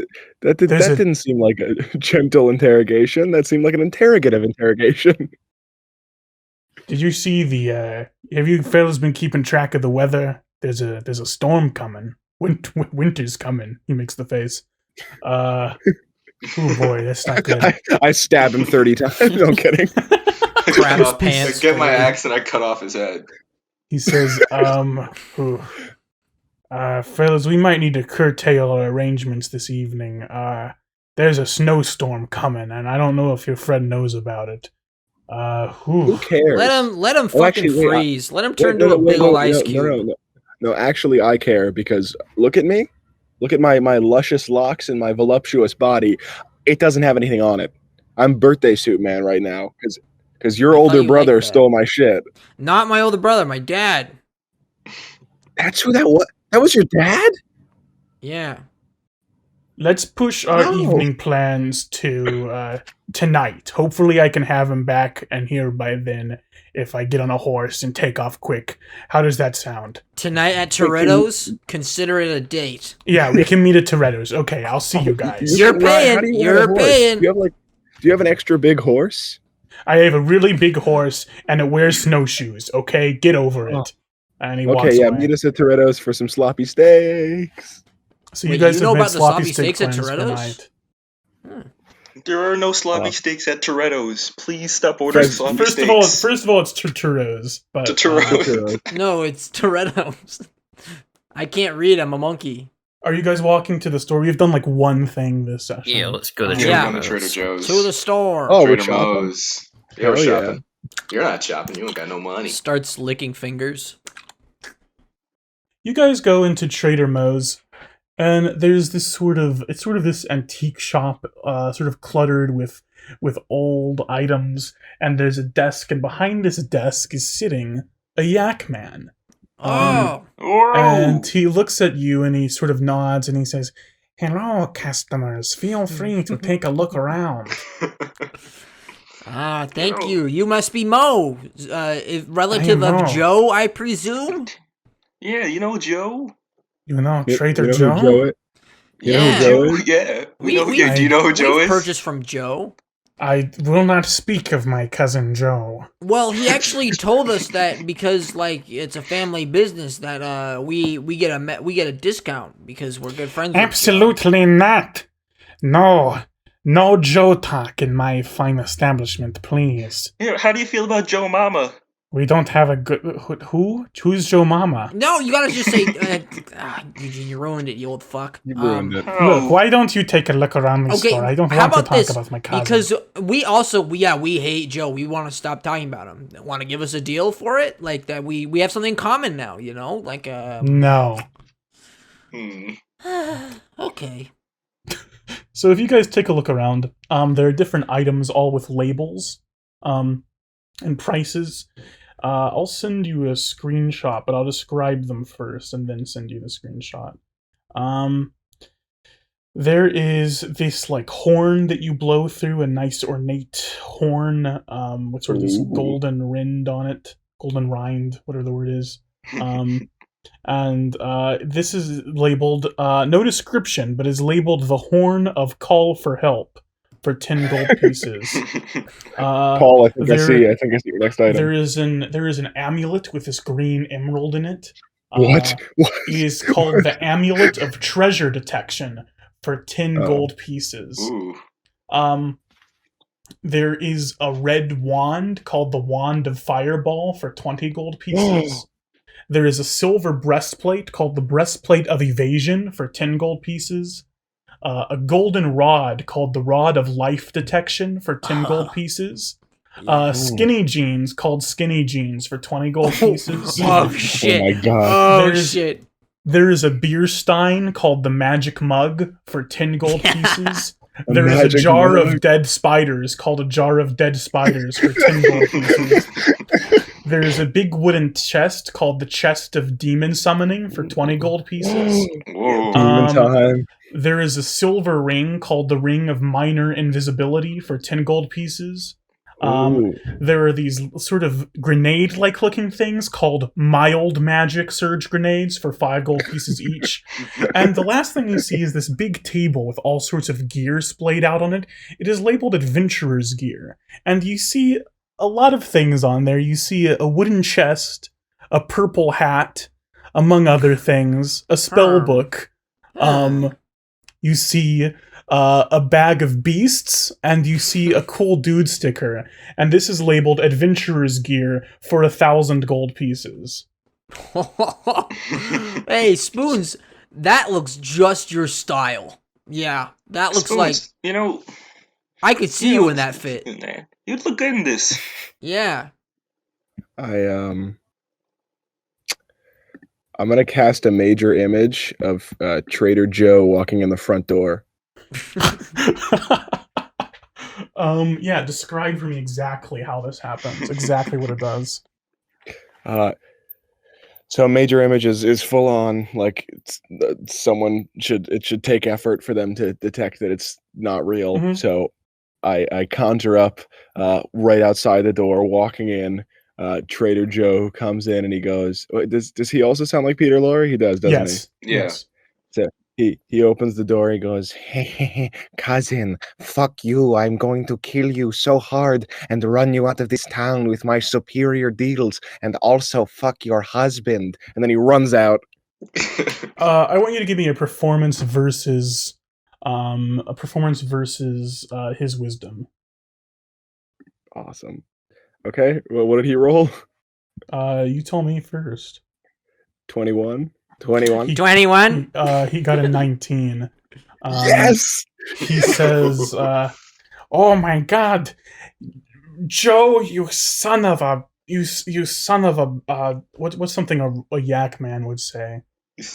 That There's a- didn't seem like a gentle interrogation. That seemed like an interrogative interrogation. Did you see the? Have you fellas been keeping track of the weather? There's a storm coming. Winter's coming. He makes the face. Oh boy, that's not good. I stab him 30 times. No I'm kidding. Grab his pants. I get my axe and I cut off his head. He says, fellas, we might need to curtail our arrangements this evening. There's a snowstorm coming, and I don't know if your friend knows about it. Who cares? Let him Oh, fucking actually, wait, freeze. Let him turn Wait, into a big old ice no, cube. No, actually, I care because look at me. Look at my luscious locks and my voluptuous body. It doesn't have anything on it. I'm birthday suit man right now because your I thought older you brother liked that. stole my shit. Not my older brother, my dad. That's who that was. That was your dad? Yeah. Let's push our No. evening plans to tonight. Hopefully, I can have him back and here by then. If I get on a horse and take off quick, how does that sound? Tonight at Toretto's, consider it a date. Yeah, we can meet at Toretto's. Okay, I'll see you guys. You're How paying. do you ride a You're horse? paying. Do you have an extra big horse? I have a really big horse and it wears snowshoes. Okay, get over it. And he walks Okay, yeah, away. meet us at Toretto's for some sloppy steaks. So Wait, you guys you have know made about the sloppy sloppy steak steaks at plans for Toretto's? night. There are no sloppy Oh. steaks at Toretto's. Please stop ordering First- sloppy First steaks. of all, it's Toretto's. But To Toretto's. Toretto's. No, it's Toretto's. I can't read. I'm a monkey. are you guys walking to the store? We've done like one thing this session. Yeah, let's go to Yeah, Trader Yeah. we're going to Joe's. Trader Joe's. To the store. Oh, we're Trader shopping. Moe's. Yeah, we're Hell yeah. shopping. You're not shopping. You ain't got no money. Starts licking fingers. You guys go into Trader Moe's, and there's this sort of this antique shop, sort of cluttered with old items, and there's a desk, and behind this desk is sitting a yak man. Oh. Whoa! And he looks at you and he sort of nods and he says, "Hello, customers. Feel free to take a look around." Ah, thank No. you. You must be Mo, relative I am of Mo. Joe, I presume. Yeah, you know Joe? You know, You Trader know who Joe? Joe is? You know who Yeah. Joe is? Yeah. We- Do you know who Joe We've is? purchased from Joe. I will not speak of my cousin Joe. Well, he actually told us that because like it's a family business that we get a discount because we're good friends. Absolutely not. No. No Joe talk in my fine establishment, please. Here, how do you feel about Joe Mama? We don't have a good... Who? Who's Joe Mama? No, you gotta just say, Eugene, you ruined it, you old fuck. You ruined it. Look, why don't you take a look around the Okay, store? I don't how want to about talk this? about my cousin. Because we hate Joe. We want to stop talking about him. Want to give us a deal for it? Like that we have something in common now, you know? Like No. Okay. So if you guys take a look around, there are different items, all with labels, and prices. I'll send you a screenshot, but I'll describe them first and then send you the screenshot. There is this like horn that you blow through, a nice ornate horn, with sort of this golden rind on it, golden rind, whatever the word is. And this is labeled, no description, but is labeled the Horn of Call for Help for 10 gold pieces. Paul, I think I see your next item. There is an amulet with this green emerald in it. What? It is called the Amulet of Treasure Detection for 10 gold pieces. Ooh. There is a red wand called the Wand of Fireball for 20 gold pieces. There is a silver breastplate called the Breastplate of Evasion for 10 gold pieces. A golden rod called the Rod of Life Detection for 10 gold pieces. Skinny jeans called Skinny Jeans for 20 gold pieces. Oh shit! Oh my god! Oh shit! There is a beer stein called the Magic Mug for 10 gold pieces. There is a jar of dead spiders called a Jar of Dead Spiders for 10 gold pieces. There is a big wooden chest called the Chest of Demon Summoning for 20 gold pieces. Whoa. Demon time. There is a silver ring called the Ring of Minor Invisibility for 10 gold pieces. There are these sort of grenade-like looking things called mild magic surge grenades for 5 gold pieces each. And the last thing you see is this big table with all sorts of gear splayed out on it. It is labeled Adventurer's Gear. And you see a lot of things on there. You see a wooden chest, a purple hat, among other things, a spell book. You see a bag of beasts, and you see a cool dude sticker. And this is labeled Adventurer's Gear for 1,000 gold pieces. Hey, Spoons, that looks just your style. Yeah, that looks Spoons, like... You know... I could see you in that fit. You'd look good in this. Yeah. I'm gonna cast a major image of Trader Joe walking in the front door. Yeah, describe for me exactly how this happens. Exactly what it does. So major image is full on, like it should take effort for them to detect that it's not real. Mhm. So I conjure up right outside the door, walking in. Trader Joe comes in and he goes, does he also sound like Peter Lorre? He does, doesn't he? Yeah. Yes. So he opens the door, he goes, hey, cousin, fuck you, I'm going to kill you so hard and run you out of this town with my superior deals, and also fuck your husband. And then he runs out. I want you to give me a performance versus his wisdom. Awesome. Okay, well, what did he roll? You tell me first. 21? 21? 21? He got a 19. Yes! He says, oh my god, Joe, you son of a, what's something a yak man would say?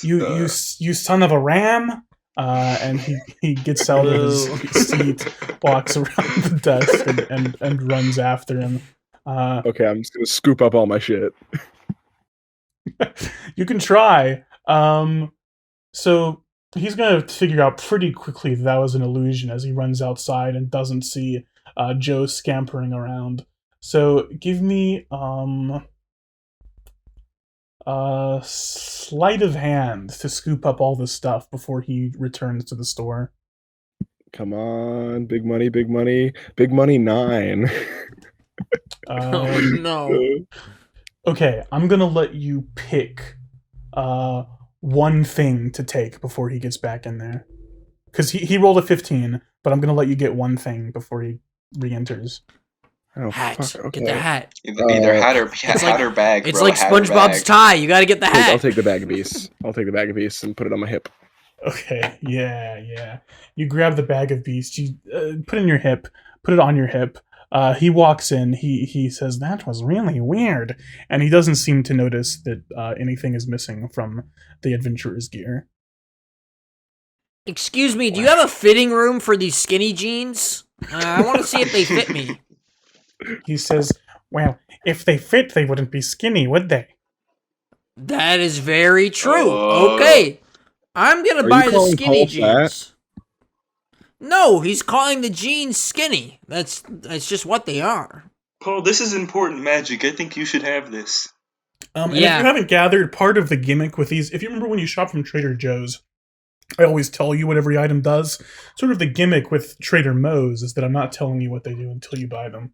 You son of a ram? And he gets out of his seat, walks around the desk, and runs after him. Okay, I'm just gonna scoop up all my shit. You can try. So he's gonna figure out pretty quickly that was an illusion as he runs outside and doesn't see Joe scampering around. So give me sleight of hand to scoop up all this stuff before he returns to the store. Come on, big money, big money, big money 9. Oh no. Okay, I'm gonna let you pick one thing to take before he gets back in there. Because he rolled a 15, but I'm gonna let you get one thing before he re-enters. Oh, Hat. fuck. Okay. Get the hat. Either hat or bag. It's bro, like hat or SpongeBob's bag. tie. You gotta get the I'll hat. take the bag of beasts. I'll take the bag of beasts and put it on my hip. Okay, yeah. You grab the bag of beasts, you put it on your hip. He walks in, he says, "That was really weird." And he doesn't seem to notice that anything is missing from the adventurer's gear. Excuse me, do you have a fitting room for these skinny jeans? I want to see if they fit me. He says, "Well, if they fit, they wouldn't be skinny, would they?" That is very true. Okay. I'm gonna Are buy you the calling skinny Paul fat? jeans. No, he's calling the jeans skinny. That's just what they are. Paul, this is important magic. I think you should have this. And if Yeah. you haven't gathered, part of the gimmick with these, if you remember when you shop from Trader Joe's, I always tell you what every item does. Sort of the gimmick with Trader Moe's is that I'm not telling you what they do until you buy them.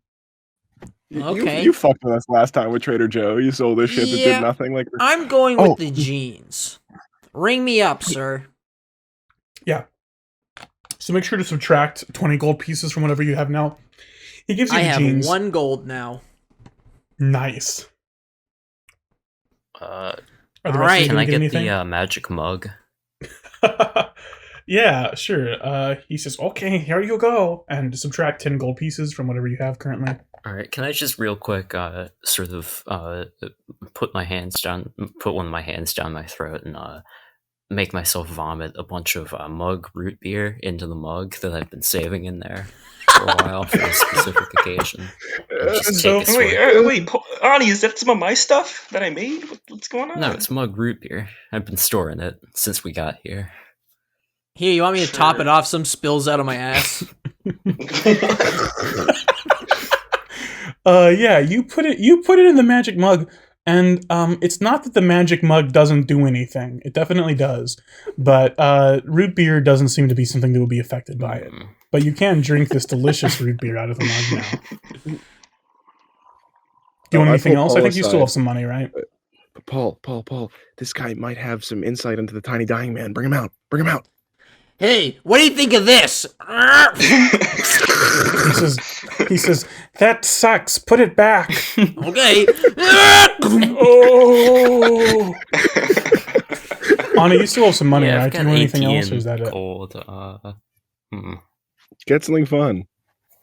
Okay. You fucked with us last time with Trader Joe. You sold this shit that Yeah. did nothing. Like, I'm going Oh. with the jeans. Ring me up, sir. Yeah. So make sure to subtract 20 gold pieces from whatever you have now. He gives you I the have jeans. 1 gold now. Nice. Uh, Are the All rest right. of you can gonna I get anything? the magic mug? Yeah, sure. He says, "Okay, here you go," and subtract 10 gold pieces from whatever you have currently. All right, can I just real quick, sort of, put my hands down, put one of my hands down my throat, and make myself vomit a bunch of mug root beer into the mug that I've been saving in there for a while for a specific occasion. And just So- take a swig. Wait, Aani, is that some of my stuff that I made? What's going on? No, it's mug root beer. I've been storing it since we got here. Here, you want me to top Sure. it off? Some spills out of my ass. Yeah, you put it in the magic mug, and it's not that the magic mug doesn't do anything. It definitely does, but root beer doesn't seem to be something that will be affected by it. But you can drink this delicious root beer out of the mug now. Do you want I anything pull else? I Paul think you still aside. have some money, right? Paul, this guy might have some insight into the tiny dying man. Bring him out. Hey, what do you think of this? He says, "That sucks. Put it back." Okay. Oh. Anna, you still have some money, Yeah, right? I've Do got you want anything 18 else, or is that it? gold. Get something fun.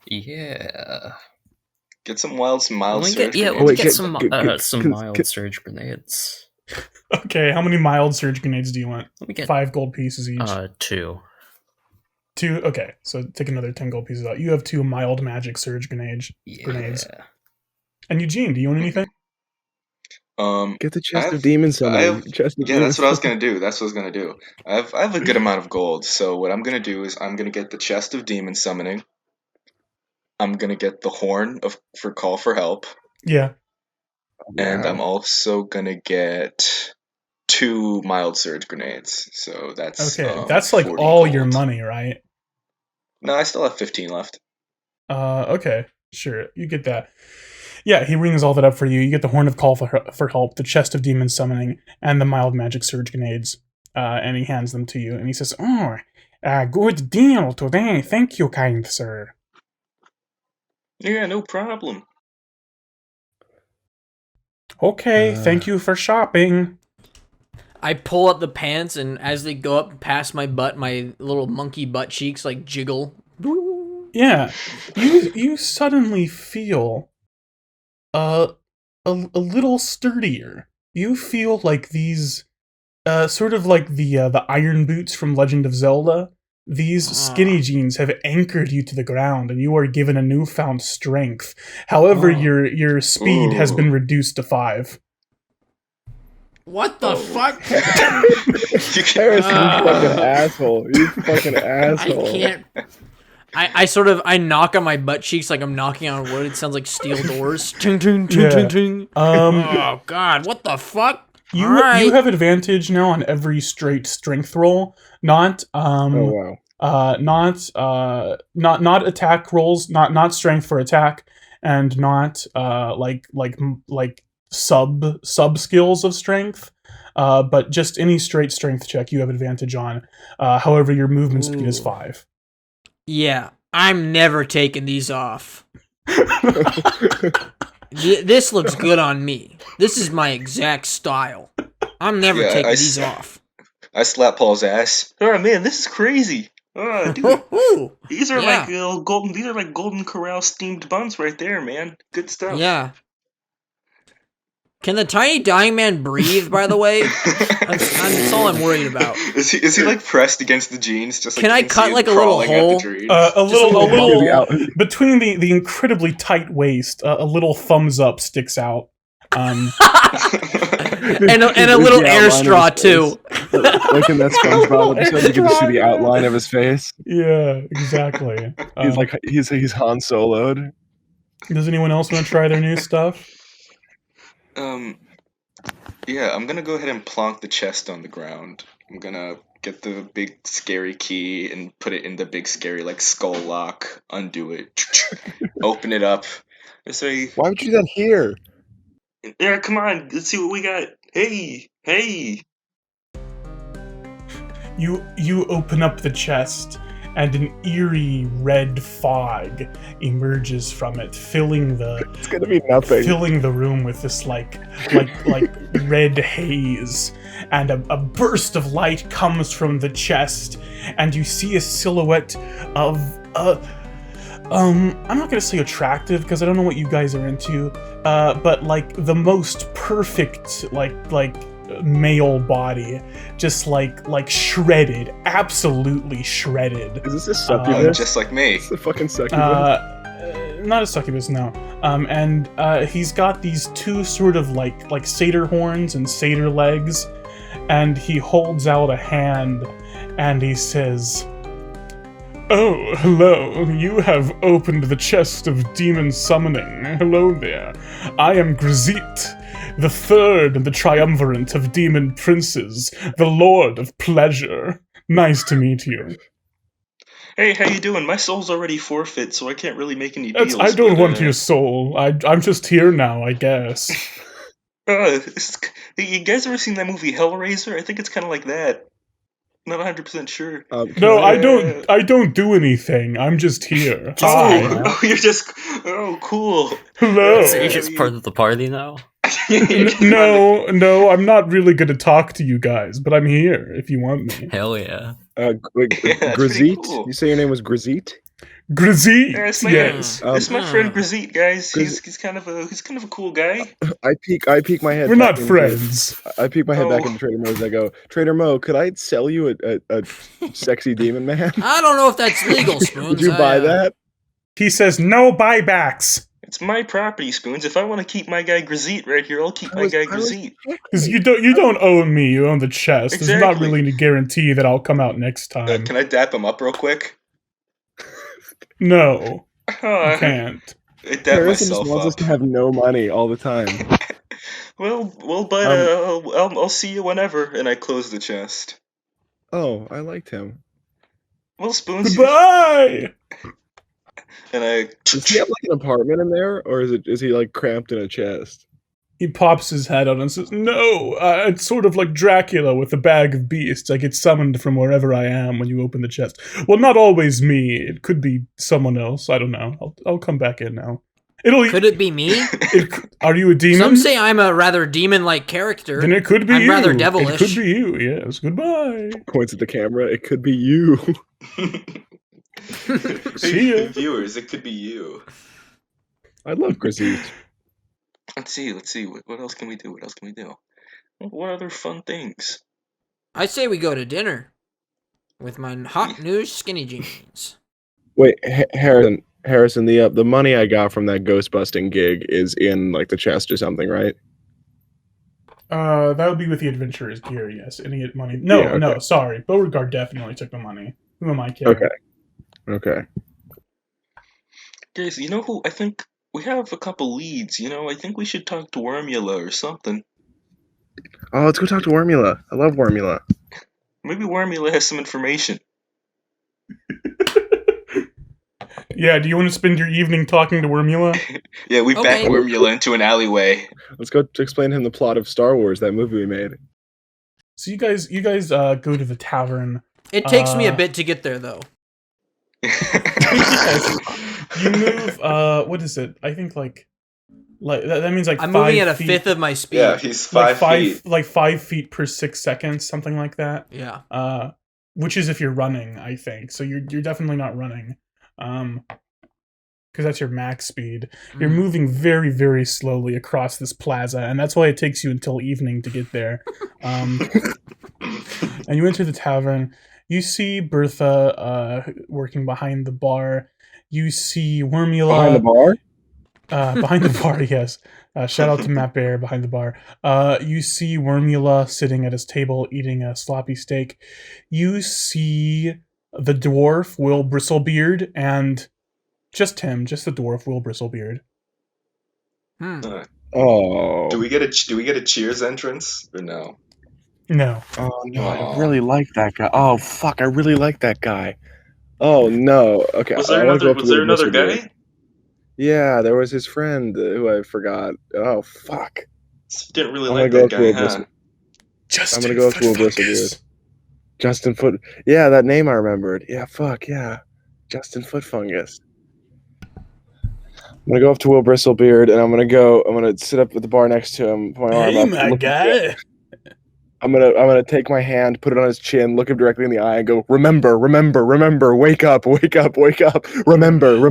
Yeah. Get some mild Let me surge. get, yeah, grenades. let me wait, get some, get- some can- mild can- surge grenades. Okay, how many mild surge grenades do you want? Let me get 5 gold pieces each. 2. 2. Okay, so take another 10 gold pieces out. You have 2 mild magic surge grenades. Yeah. And Eugene, do you want anything? Get the chest I've- of demons summoning. Yeah, that's what I was gonna do. I have a good amount of gold, so what I'm gonna do is I'm gonna get the chest of demon summoning. I'm gonna get the horn for call for help, Yeah. and I'm also gonna get 2 mild surge grenades. So that's Okay, that's like 40 all your gold. money, right? No, I still have 15 left. Okay, sure, you get that. Yeah, he rings all that up for you. You get the Horn of Call for help, the Chest of Demon Summoning, and the mild magic surge grenades. And he hands them to you, and he says, "Oh, good deal today. Thank you, kind sir." Yeah, no problem. Okay, thank you for shopping. I pull up the pants, and as they go up past my butt, my little monkey butt cheeks like jiggle. Yeah, you suddenly feel a little sturdier. You feel like these, sort of like the iron boots from Legend of Zelda. These skinny jeans have anchored you to the ground, and you are given a newfound strength. However, your speed has been reduced to 5. What the fuck? Harris, you fucking asshole. You fucking asshole. I can't. I knock on my butt cheeks like I'm knocking on wood. It sounds like steel doors. Ting, ting, ting, Yeah. ting, ting. Um, Oh god, what the fuck? you Alright. you have advantage now on every straight strength roll. Not Oh wow. Not attack rolls, not strength for attack, and not like sub skills of strength. But just any straight strength check you have advantage on. However, your movement speed is Ooh. 5. Yeah, I'm never taking these off. This looks good on me. This is my exact style. I'm never Yeah, taking I these s- off. I slap Paul's ass. Oh man, this is crazy. Oh, dude, Woohoo! these are Yeah. like golden. These are like Golden Corral steamed buns right there, man. Good stuff. Yeah. Can the tiny dying man breathe, by the way? That's all I'm worried about. Is he like pressed against the jeans? Just like Can you I see cut him like a little crawling at the hole? drains? A little Maybe out- between the incredibly tight waist, a little thumbs up sticks out. And a little The air outline of straw his too. face. Like in that SpongeBob episode, you get to see the outline of his face. Yeah, exactly. He's like he's Han Soloed. Does anyone else want to try their new stuff? Yeah, I'm gonna go ahead and plonk the chest on the ground. I'm gonna get the big scary key and put it in the big scary like skull lock. Undo it. Open it up. I say, Why would you do that here? yeah, come on, let's see what we got. Hey, hey. You open up the chest, and an eerie red fog emerges from it, filling It's gonna be nothing. the room with this like red haze, and a burst of light comes from the chest, and you see a silhouette of I'm not gonna say attractive because I don't know what you guys are into, but like the most perfect like male body, just like shredded, absolutely shredded. Is this a succubus? Just like me. It's a fucking succubus. Not a succubus, no. And he's got these two sort of like satyr horns and satyr legs, and he holds out a hand, and he says, "Oh, hello. You have opened the chest of demon summoning. Hello there. I am Grizit, the third in the triumvirate of demon princes, the lord of pleasure. Nice to meet you." Hey, how you doing? My soul's already forfeit, so I can't really make any deals. I don't but, want your soul. I'm just here now, I guess. You guys ever seen that movie Hellraiser? I think it's kind of like that. Not 100% sure. No, I don't do anything. I'm just here. Hi. Oh, you're just. Oh, cool. Hello. So you're just part of the party now? No, I'm not really gonna talk to you guys, but I'm here if you want me. Hell yeah. Yeah, that's pretty Grizit? cool. You say your name was Grizit? Grizit, Yeah, it's my, yes. it's my friend Hmm. Grizit, guys. He's kind of a cool guy. I peek my head. We're back not into- friends. I peek my head back Oh. into Trader Mo's. I go, Trader Mo, could I sell you a sexy demon man? I don't know if that's legal, Spoons. Would you buy that? He says no buybacks. It's my property, Spoons. If I want to keep my guy Grizit right here, I'll keep my guy Grizit. Because you don't own me, you own the chest. There's not Exactly. really any guarantee that I'll come out next time. Can I dap him up real quick? No, you Oh, can't. I dap Harrison just myself wants us up. to have no money all the time. Well, but I'll see you whenever. And I close the chest. Oh, I liked him. Well, Spoons. Goodbye. And I. Does he have like an apartment in there, or is he like cramped in a chest? He pops his head out and says, "No, it's sort of like Dracula with a bag of beasts. I get summoned from wherever I am when you open the chest. Well, not always me. It could be someone else. I don't know. I'll come back in now. Could it be me? Are you a demon? Some say I'm a rather demon-like character. Then it could be I'm you. rather It devilish. could be you. Yes. Goodbye. Points at the camera. It could be you. See ya. Viewers, it could be you. I love Grizit. Let's see. What else can we do? What other fun things? I say we go to dinner with my hot new skinny jeans. Wait, Harrison, the money I got from that ghost busting gig is in like the chest or something, right? That would be with the adventurer's gear. Yes. Any money? No, Yeah, okay. no. Sorry, Beauregard definitely took the money. Who am I kidding? Okay. Guys, you know who? I think we have a couple leads. I think we should talk to Wormula or something. Oh, let's go talk to Wormula. I love Wormula. Maybe Wormula has some information. Yeah, do you want to spend your evening talking to Wormula? Yeah, we back Okay. Wormula into an alleyway. Let's go to explain to him the plot of Star Wars, that movie we made. So you guys go to the tavern. It takes me a bit to get there, though. Yes. You move. What is it? I think like that means like I'm 5 moving at a feet, fifth of my speed. Yeah, he's like 5 feet. like 5 feet per 6 seconds, something like that. Yeah. Which is if you're running, I think. So you're definitely not running, because that's your max speed. You're Mm. moving very, very slowly across this plaza, and that's why it takes you until evening to get there. And you enter the tavern. You see Bertha working behind the bar. You see Wormula Behind the bar? behind the bar. Yes. Shout out to Matt Bear behind the bar. You see Wormula sitting at his table eating a sloppy steak. You see the dwarf Will Bristlebeard and just him, just the dwarf Will Bristlebeard. Oh. Do we get a Cheers entrance or no? No. Oh no, Aw. I really like that guy. Oh fuck, I really like that guy. Oh no. Okay. Was I there wanna go another? up to Was there Will another Bristlebeard. guy? Yeah, there was his friend who I forgot. Oh fuck. Didn't really I'm like gonna go that up to guy, Will huh? Bristlebeard. Justin gonna go with Will Bristlebeard. Justin Foot. Yeah, that name I remembered. Yeah, fuck yeah. Justin Foot Fungus. I'm gonna go up to Will Bristlebeard and I'm gonna sit up at the bar next to him, put my arm Hey, up, my look at him. guy. I'm gonna take my hand, put it on his chin, look him directly in the eye, and go, remember, wake up, remember.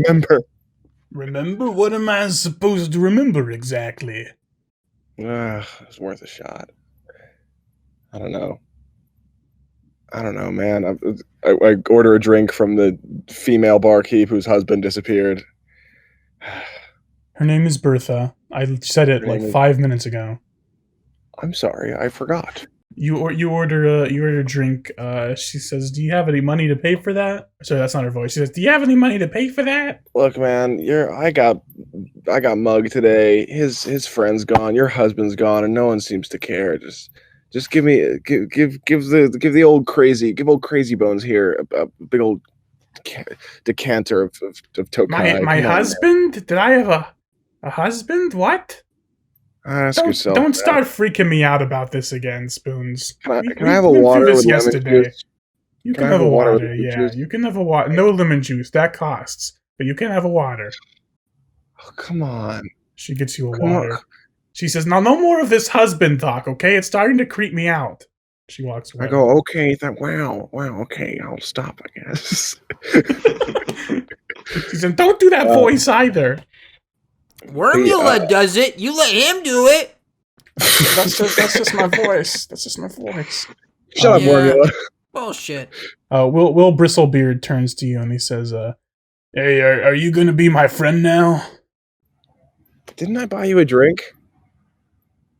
Remember? What am I supposed to remember exactly? It's worth a shot. I don't know, man. I order a drink from the female barkeep whose husband disappeared. Her name is Bertha. I said it Her like name is- 5 minutes ago. I'm sorry, I forgot. You order a drink. She says, "Do you have any money to pay for that?" Sorry, that's not her voice. She says, "Do you have any money to pay for that?" Look, man, I got mugged today. His friend's gone, your husband's gone, and no one seems to care. Just give old crazy bones here a big old decanter of Tokai. My Come on, husband? Did I have a husband? What? man. Ask yourself. Don't man. start freaking me out about this again, Spoons. Can I We have a went through water this with lemon yesterday. juice? You Can can I have a water. with lemon Yeah, juice? you can have a water. No lemon juice. That costs. But you can have a water. Oh, come on. She gets you a Come on. water. She says, "Now, no more of this husband talk, okay? It's starting to creep me out." She walks away. I go, okay, wow, okay, I'll stop, I guess. She said, "Don't do that voice either." Wormula does it. You let him do it. That's just my voice. That's just my voice. Shut up, Yeah. Formula. Bullshit. Will Bristlebeard turns to you and he says, "Hey, are you gonna be my friend now?" Didn't I buy you a drink?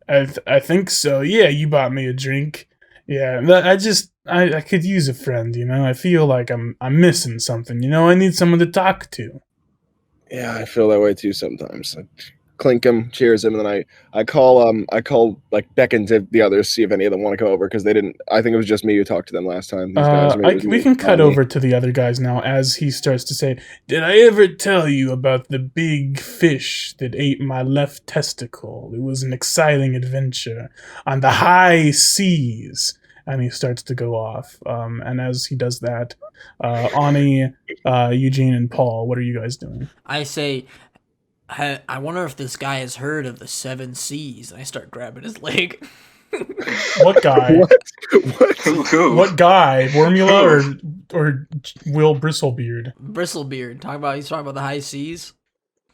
I think so. Yeah, you bought me a drink. Yeah, I could use a friend. You know, I feel like I'm missing something. You know, I need someone to talk to. Yeah, I feel that way too sometimes. I clink him, cheers him, and then I call like beckon to the others, see if any of them want to come over because they didn't. I think it was just me who talked to them last time. These guys, or maybe it was We me can and cut Aani. over to the other guys now as he starts to say, "Did I ever tell you about the big fish that ate my left testicle? It was an exciting adventure on the high seas." And he starts to go off. And as he does that, Aani, Eugene, and Paul, what are you guys doing? I say, I wonder if this guy has heard of the 7 Seas. And I start grabbing his leg. What guy? What? Who? What guy? Wormula or Will Bristlebeard? Bristlebeard. He's talking about the high seas.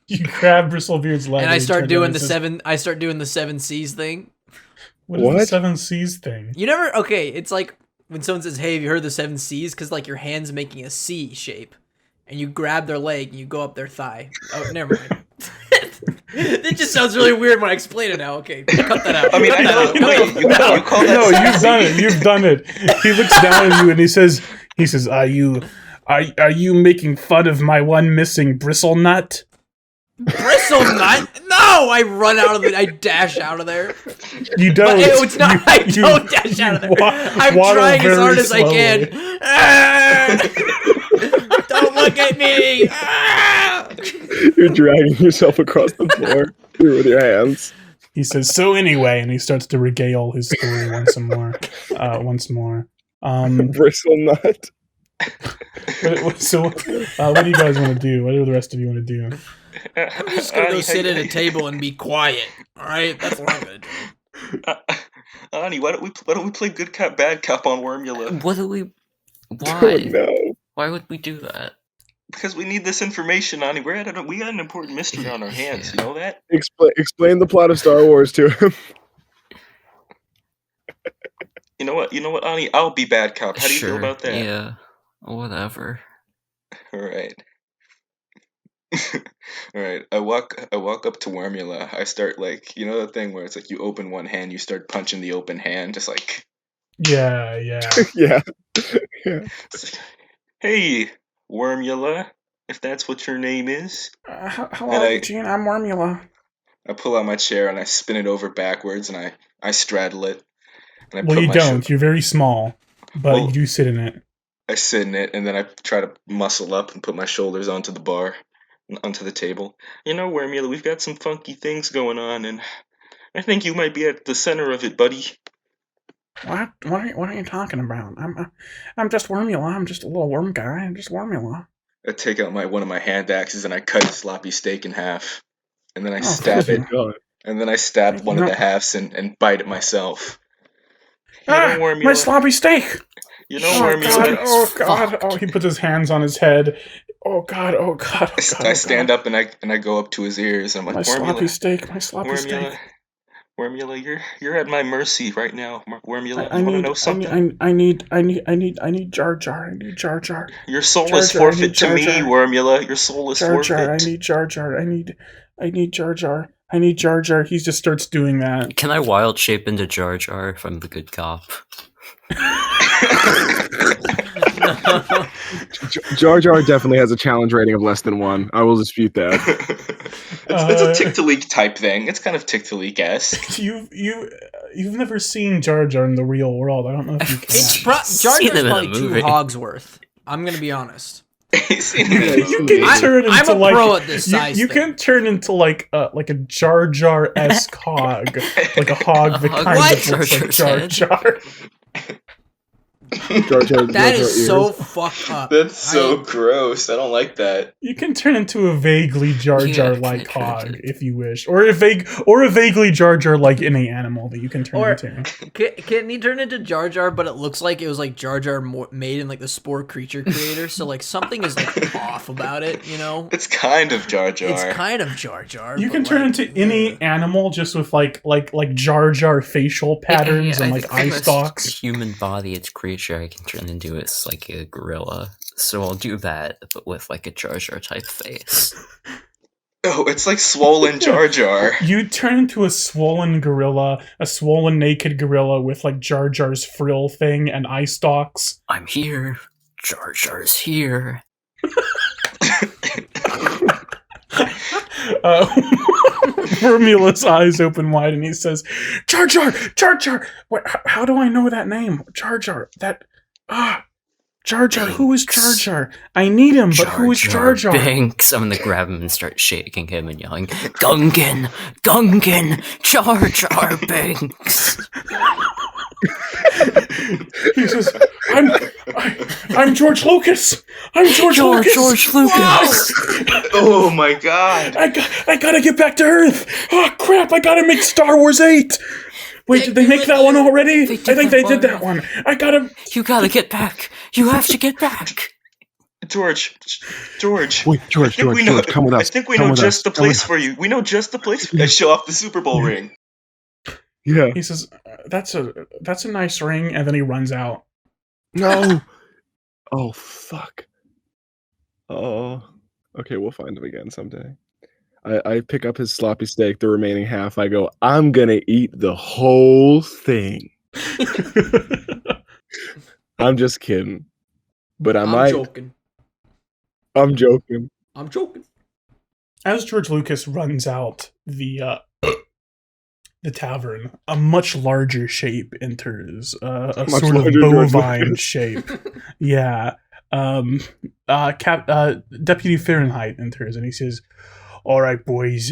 You grab Bristlebeard's leg, And I he start turns doing around the and says, 7 Seas thing. What is the What? 7 Seas thing? You never, okay, it's like when someone says, "Hey, have you heard of the 7 Seas?" Because like your hand's making a C shape. And you grab their leg and you go up their thigh. Oh, never mind. It just sounds really weird when I explain it now. Okay, cut that out. I mean, Cut I that know. out. Wait, you call that? No, you've sexy? done it. You've done it. He looks down at you and he says, "Are you making fun of my one missing bristle nut?" Bristle nut? No! I run out of it. I dash out of there. You don't. But it's not. I don't dash out of there. I'm trying as hard as I can. Look at me! Ah! You're dragging yourself across the floor with your hands. He says, "So anyway," and he starts to regale his story once more. Bristle nut. So, what do you guys want to do? What do the rest of you want to do? I'm just gonna go sit at a table and be quiet. All right, that's what I'm gonna do. Aani, why don't we play good cop, bad cop on Wormula? What do we? Why? Oh, no. Why would we do that? Because we need this information, Aani. We got an important mystery on our hands. You know that? Explain the plot of Star Wars to him. You know what, Aani? I'll be bad cop. How do you feel Sure, about that? Yeah, whatever. All right. All right. I walk up to Wormula. I start like, you know that thing where it's like you open one hand, you start punching the open hand, just like. Yeah. Yeah. It's like, hey, Wormula, if that's what your name is. Hello, Eugene. I'm Wormula. I pull out my chair and I spin it over backwards and I straddle it. And I Well, put you my don't. You're very small, but Well- you do sit in it. I sit in it and then I try to muscle up and put my shoulders onto the bar, onto the table. You know, Wormula, we've got some funky things going on, and I think you might be at the center of it, buddy. What? What are you talking about? I'm just Wormula. I'm just a little worm guy. I'm just Wormula. I take out one of my hand axes and I cut a sloppy steak in half, and then I Oh, stab thank it, God. and then I stab Thank one you. of the halves and bite it myself. You Ah, know, Wormula. my sloppy steak! You know, Oh Wormula. God! Oh God! Oh, he puts his hands on his head. Oh God! Oh God! Oh God! I stand up and I go up to his ears. I'm like, My sloppy Wormula, steak! My sloppy Wormula, steak! Wormula, you're at my mercy right now, Wormula. I You want to need, know something? I need Jar Jar. I need Jar Jar. Your soul Jar is Jar, I need forfeit to Jar me, Jar. Wormula. Your soul is Jar forfeit. Jar. I need Jar Jar. I need Jar Jar. I need Jar Jar. He just starts doing that. Can I wild shape into Jar Jar if I'm the good cop? Jar Jar definitely has a challenge rating of less than 1. I will dispute that. It's a tick-to-leak type thing. It's kind of tick-to-leak-esque. You've never seen Jar Jar in the real world. I don't know if you can. It's Jar Seen him Jar's in a probably 2 movie. hogs worth. I'm gonna be honest. You can turn into I'm a like pro at this size you thing. can turn into like a Jar Jar esque hog, like a hog that hog kind what? of looks like Jar Jar Jar's Jar. That is so fucked up. That's so gross. I don't like that. You can turn into a vaguely Jar Yeah, Jar like can turn hog into- if you wish, or a vaguely Jar Jar like any animal that you can turn Or- into. Can he turn into Jar Jar, but it looks like it was like Jar Jar made in like the Spore Creature Creator, so like something is like off about it, you know? It's kind of Jar Jar. It's kind of Jar Jar. You but, can turn like, into any animal just with like Jar Jar facial patterns Yeah, and I like think eye the most stalks. human body, its creature I can turn into is like a gorilla. So I'll do that, but with like a Jar Jar type face. Oh, it's like swollen Jar Jar. You turn into a swollen gorilla, a swollen naked gorilla with like Jar Jar's frill thing and eye stalks. I'm here. Jar Jar's here. Formula's eyes open wide and he says, Jar Jar! Jar Jar! What, how do I know that name? Jar Jar. Jar Jar, who is Jar Jar? I need him, but who is Jar Jar? Binks. I'm gonna grab him and start shaking him and yelling, Gungan! Gungan! Jar Jar Binks! He says, I'm George Lucas! I'm George Lucas! George Lucas! Oh my god. I gotta get back to Earth! Oh crap, I gotta make Star Wars 8! Wait, did they make that one already? I think they did that one. I gotta... You gotta get back! You have to get back! George. Wait, George, come with us. I think we Come know with just us. the place for you. We know just the place for you. I show off the Super Bowl ring. Yeah. He says, that's a nice ring, and then he runs out. No. Oh, fuck. Oh. Okay, we'll find him again someday. I pick up his sloppy steak, the remaining half. I go, I'm gonna eat the whole thing. I'm just kidding. But I might. joking. I'm joking. I'm joking. As George Lucas runs out the tavern, a much larger shape enters, a Much sort of larger George bovine Lucas. shape. Yeah. Deputy Fahrenheit enters and he says, "All right, boys.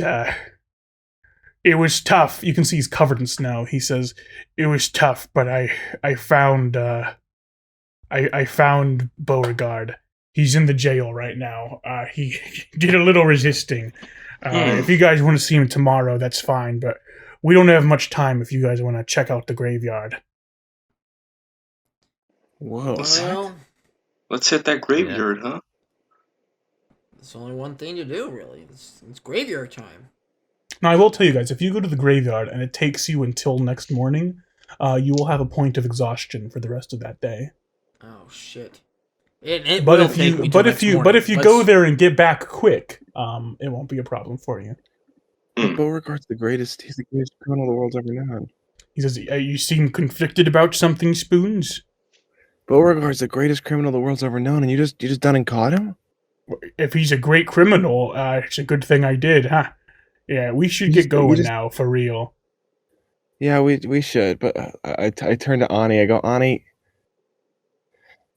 It was tough. You can see he's covered in snow. He says, "It was tough, but I found I found Beauregard. He's in the jail right now. He did a little resisting. If you guys want to see him tomorrow, that's fine, but we don't have much time if you guys want to check out the graveyard." Whoa. Well, Let's hit that graveyard, huh? there's only one thing to do, really. It's graveyard time. Now, I will tell you guys, if you go to the graveyard and it takes you until next morning, you will have a point of exhaustion for the rest of that day. Oh shit! It But will if take you me but till if you next but if you morning. go there and get back quick, it won't be a problem for you. Beauregard's the greatest. He's the greatest criminal the world's ever known. He says, "You seem conflicted about something, Spoons." Beauregard's the greatest criminal the world's ever known, and you just done and caught him? If he's a great criminal, it's a good thing I did, huh? Yeah, we should get going now, for real. Yeah, we should. But I turn to Aani. I go, Aani,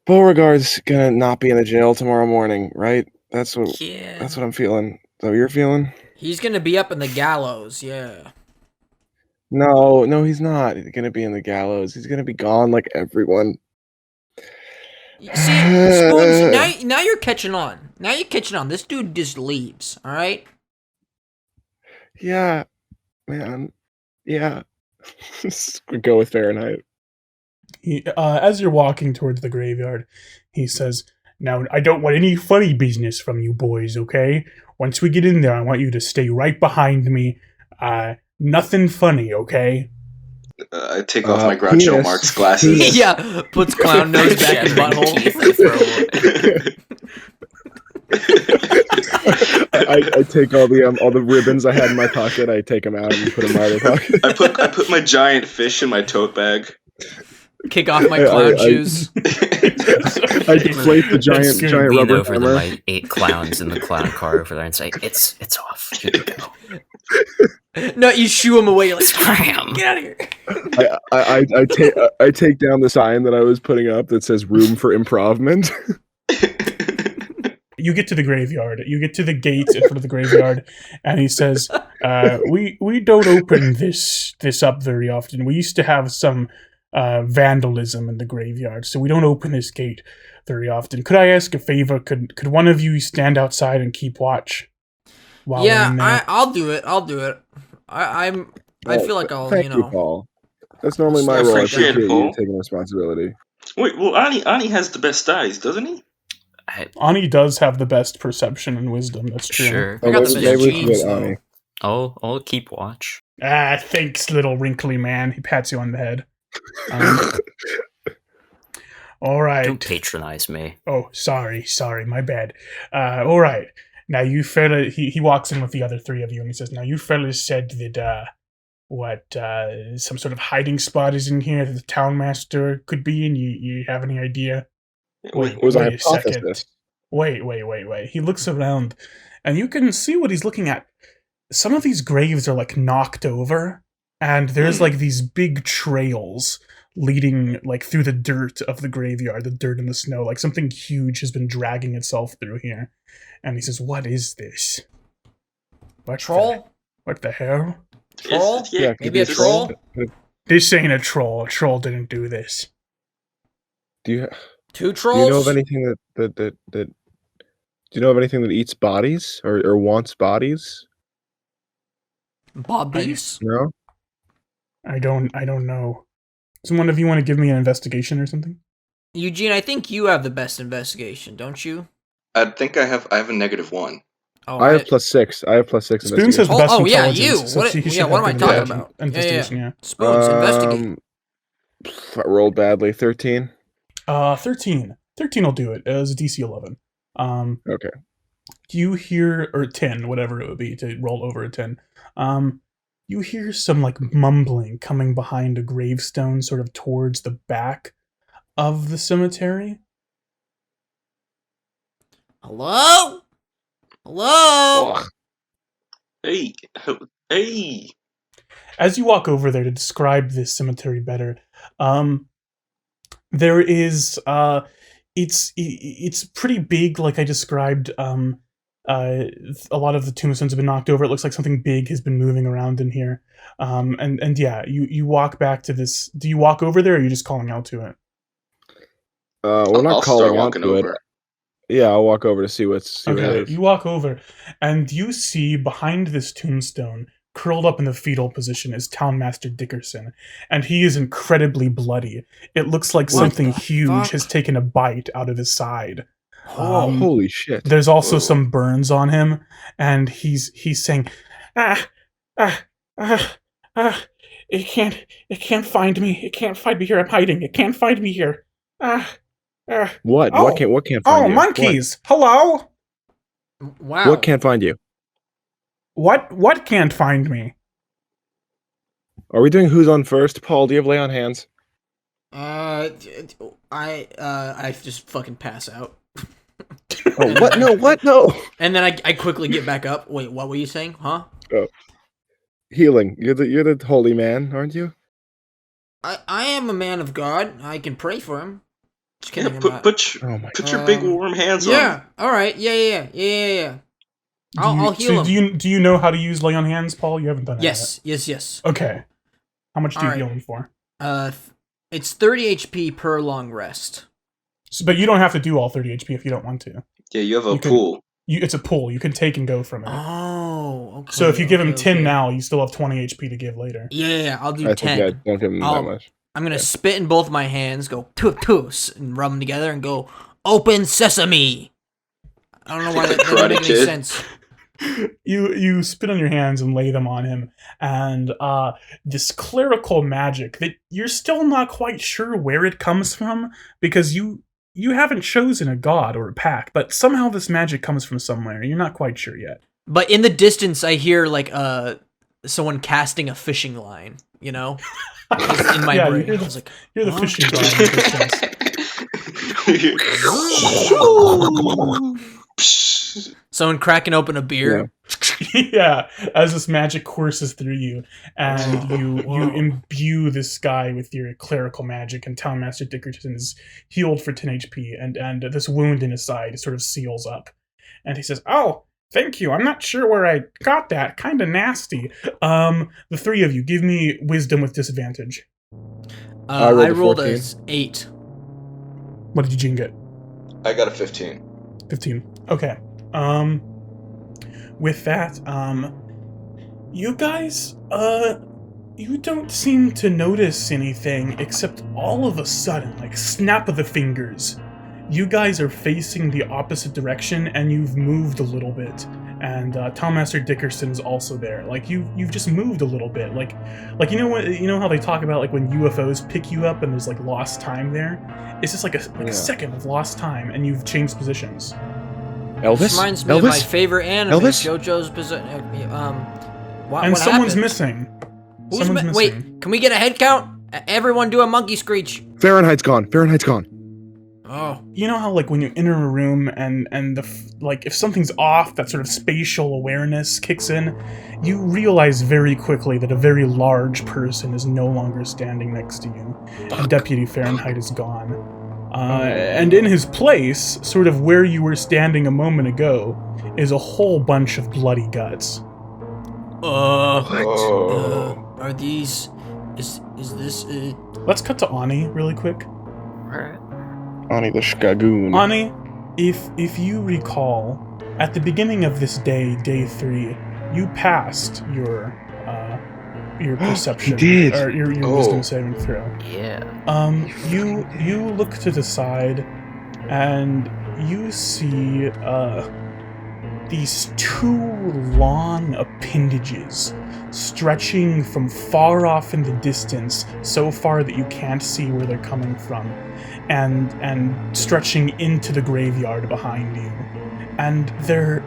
Beauregard's gonna not be in the jail tomorrow morning, right? That's what I'm feeling. Is that what you're feeling? He's gonna be up in the gallows. Yeah. No, he's not. He's gonna be in the gallows. He's gonna be gone like everyone. See, Spoons, now you're catching on. Now you're catching on. This dude just leaves, all right? Yeah, man. Yeah. Go with Fahrenheit. As you're walking towards the graveyard, he says, "Now, I don't want any funny business from you boys, okay? Once we get in there, I want you to stay right behind me. Nothing funny, okay?" I take off my Groucho Marx glasses. Yeah, puts clown nose back in butthole. I take all the ribbons I had in my pocket. I take them out and put them in my other pocket. I put my giant fish in my tote bag. Kick off my clown shoes. I deflate the giant Lean rubber over to hammer. my 8 clowns in the clown car over there and say, "It's off. You can go." No, you shoo him away. You're like, Scram! get out of here. I take down the sign that I was putting up that says "Room for Improvement." You get to the graveyard. You get to the gates in front of the graveyard, and he says, "We don't open this up very often. We used to have some vandalism in the graveyard, so we don't open this gate very often. Could I ask a favor? Could one of you stand outside and keep watch?" While we're in there? I'll do it. I feel like I'll, Thank you, Paul. That's normally my I role. I appreciate appreciate it, Paul. you taking responsibility. Wait, well, Aani has the best eyes, doesn't he? Ani does have the best perception and wisdom. That's true. Sure. I got the Maybe best we can genes, get though. Aani. I'll keep watch. Thanks, little wrinkly man. He pats you on the head. All right. Don't patronize me. Oh, sorry, my bad. All right. Now you fella, he walks in with the other three of you and he says, "Now you fellas said that, some sort of hiding spot is in here that the townmaster could be in. You have any idea?" Wait, Was I a second. hypothesis? Wait. He looks around and you can see what he's looking at. Some of these graves are like knocked over and there's like these big trails leading like through the dirt of the graveyard, the dirt and the snow, like something huge has been dragging itself through here. And he says, "What is this? Troll? What the hell? Troll? Yeah, Maybe a troll? This ain't a troll. A troll didn't do this." Do you 2 do trolls? you know of anything that do you know of anything that eats bodies or wants bodies? Bobbies? No. I don't know. Does one of you want to give me an investigation or something? Eugene, I think you have the best investigation, don't you? I think I have a -1. Oh, I have +6. I have +6. Spoons has the best Oh, yeah, intelligence. you. So What- he yeah, should what have am I good talking intelligence- about? Investigation, yeah. Spoons, investigate. I rolled badly. 13. 13. 13 will do it. It was a DC 11. Okay. You hear, or 10, whatever it would be to roll over a 10. You hear some like mumbling coming behind a gravestone, sort of towards the back of the cemetery. Hello? Hello? Oh. Hey. As you walk over there to describe this cemetery better, there is it's pretty big, like I described. A lot of the tombstones have been knocked over. It looks like something big has been moving around in here. And yeah, you walk back to this. Do you walk over there, or are you just calling out to it? We're not I'll start calling out walking to it. over. Yeah, I'll walk over to see what it Okay, is. you walk over, and you see behind this tombstone, curled up in the fetal position, is Townmaster Dickerson, and he is incredibly bloody. It looks like What something the huge fuck? has taken a bite out of his side. Oh, Holy shit! There's also Whoa. some burns on him, and he's saying, ah, ah, ah, ah, it can't find me. It can't find me here. I'm hiding. It can't find me here. Ah, ah. What? Oh. What can't find Oh, you? monkeys! Hello. wow. What can't find you? What can't find me? Are we doing who's on first? Paul, do you have lay on hands? I just fucking pass out. Oh, what? No, what? No. And then I quickly get back up. Wait, what were you saying? Huh? Healing. You're the holy man, aren't you? I am a man of God. I can pray for him. Just Yeah, kidding. I'm put not. put your, Oh my. put your big warm hands on. Yeah. All right. Yeah. I'll heal him. Do you know how to use lay on hands, Paul? You haven't done it Yes. yet. Okay. How much do you Alright. heal him for? It's 30 HP per long rest. So, but you don't have to do all 30 HP if you don't want to. Yeah, you have a You can- pool. It's a pool. You can take and go from it. Oh, okay. So if you give him okay, 10 okay. now, you still have 20 HP to give later. Yeah, I'll do I 10. think I don't give him I'll- that much. I'm gonna spit in both my hands, go toos, and rub them together and go, open sesame! I don't know why that doesn't Karate make any Kid. sense. You spit on your hands and lay them on him, and this clerical magic that you're still not quite sure where it comes from, because you haven't chosen a god or a pact, but somehow this magic comes from somewhere. You're not quite sure yet. But in the distance, I hear like someone casting a fishing line. You know, just in my Yeah, you brain. hear I the- was like, You're the huh? fishing god in the distance. Someone cracking open a beer. Yeah, as this magic courses through you, and you Whoa. imbue this guy with your clerical magic, and Townmaster Dickerson is healed for 10 HP, and this wound in his side sort of seals up. And he says, "Oh, thank you. I'm not sure where I got that. Kind of nasty." The three of you, give me wisdom with disadvantage. I rolled I a rolled 14. a 8. What did Eugene get? I got a 15. 15. Okay. With that, you guys, you don't seem to notice anything except all of a sudden, like snap of the fingers, you guys are facing the opposite direction and you've moved a little bit. And Townmaster Dickerson is also there. Like you've just moved a little bit. Like you know how they talk about like when UFOs pick you up and there's like lost time there. It's just like a second of lost time, and you've changed positions. Elvis? This reminds me of my favorite anime, Elvis? JoJo's Bizarre. What And someone's happened? missing. Who's Someone's missing. Wait, can we get a head count? Everyone do a monkey screech. Fahrenheit's gone. Fahrenheit's gone. Oh. You know how like when you enter a room and like if something's off, that sort of spatial awareness kicks in, you realize very quickly that a very large person is no longer standing next to you. And Deputy Fahrenheit is gone. And in his place, sort of where you were standing a moment ago, is a whole bunch of bloody guts. Oh. Are these? Is this? Let's cut to Aani really quick. Alright. Aani the Shkagoon. Aani, if you recall, at the beginning of this day, day 3, you passed your perception. did. Or your wisdom saving throw. Yeah. You look to the side, and you see these 2 long appendages stretching from far off in the distance, so far that you can't see where they're coming from, and stretching into the graveyard behind you. And they're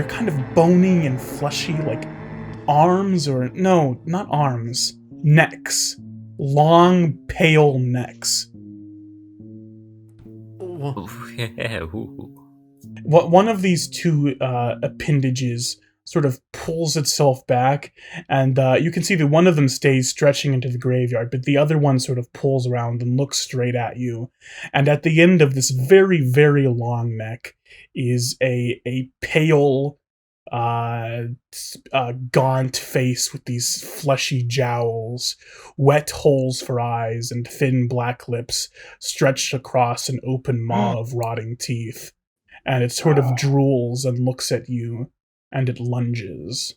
kind of bony and fleshy, like arms, or no, not arms, necks. Long, pale necks. Ooh, yeah. Ooh. One of these 2 appendages sort of pulls itself back, and you can see that one of them stays stretching into the graveyard, but the other one sort of pulls around and looks straight at you. And at the end of this very, very long neck is a pale, gaunt face with these fleshy jowls, wet holes for eyes, and thin black lips stretched across an open maw of rotting teeth. And it sort of drools and looks at you, and it lunges.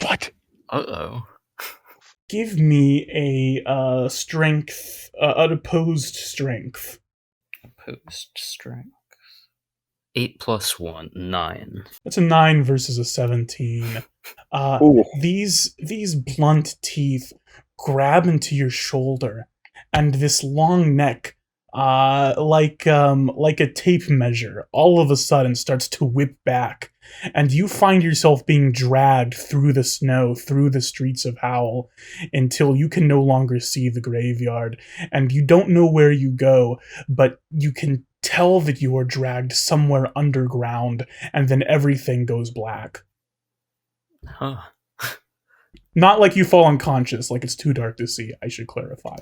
What? Uh-oh. Give me a strength, an opposed strength. Opposed strength. 8 plus 1, 9. That's a 9 versus a 17. Ooh. These blunt teeth grab into your shoulder, and this long neck, like a tape measure, all of a sudden starts to whip back, and you find yourself being dragged through the snow, through the streets of Howl, until you can no longer see the graveyard, and you don't know where you go, but you can tell that you are dragged somewhere underground, and then everything goes black. Huh. Not like you fall unconscious, like it's too dark to see, I should clarify.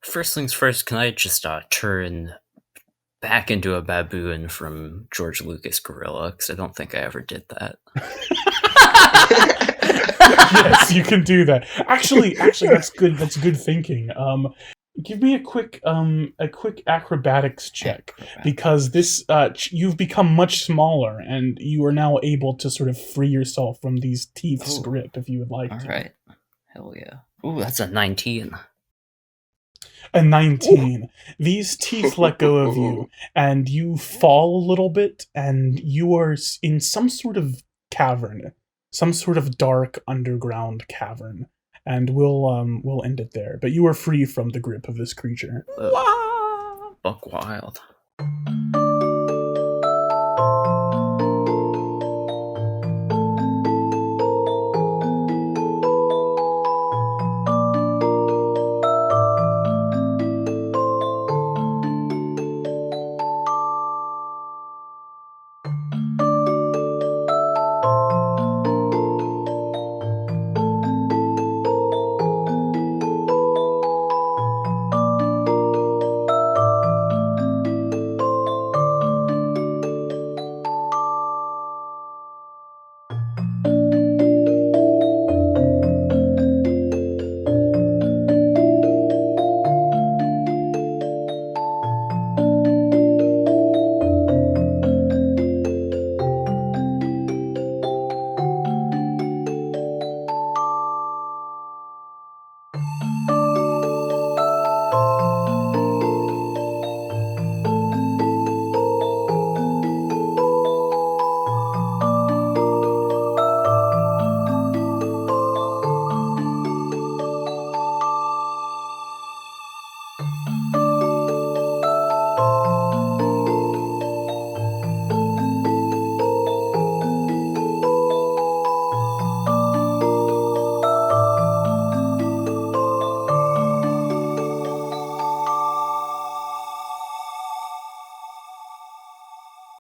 First things first, can I just turn back into a baboon from George Lucas Gorilla? Because I don't think I ever did that. Yes, you can do that. Actually, that's good. That's good thinking. Give me a quick acrobatics check, because this you've become much smaller, and you are now able to sort of free yourself from these teeth's grip, if you would like All to. right. Hell yeah. Ooh, that's a 19. A 19. These teeth let go of you, and you fall a little bit, and you are in some sort of cavern, some sort of dark underground cavern. And we'll end it there. But you are free from the grip of this creature. Buck wild.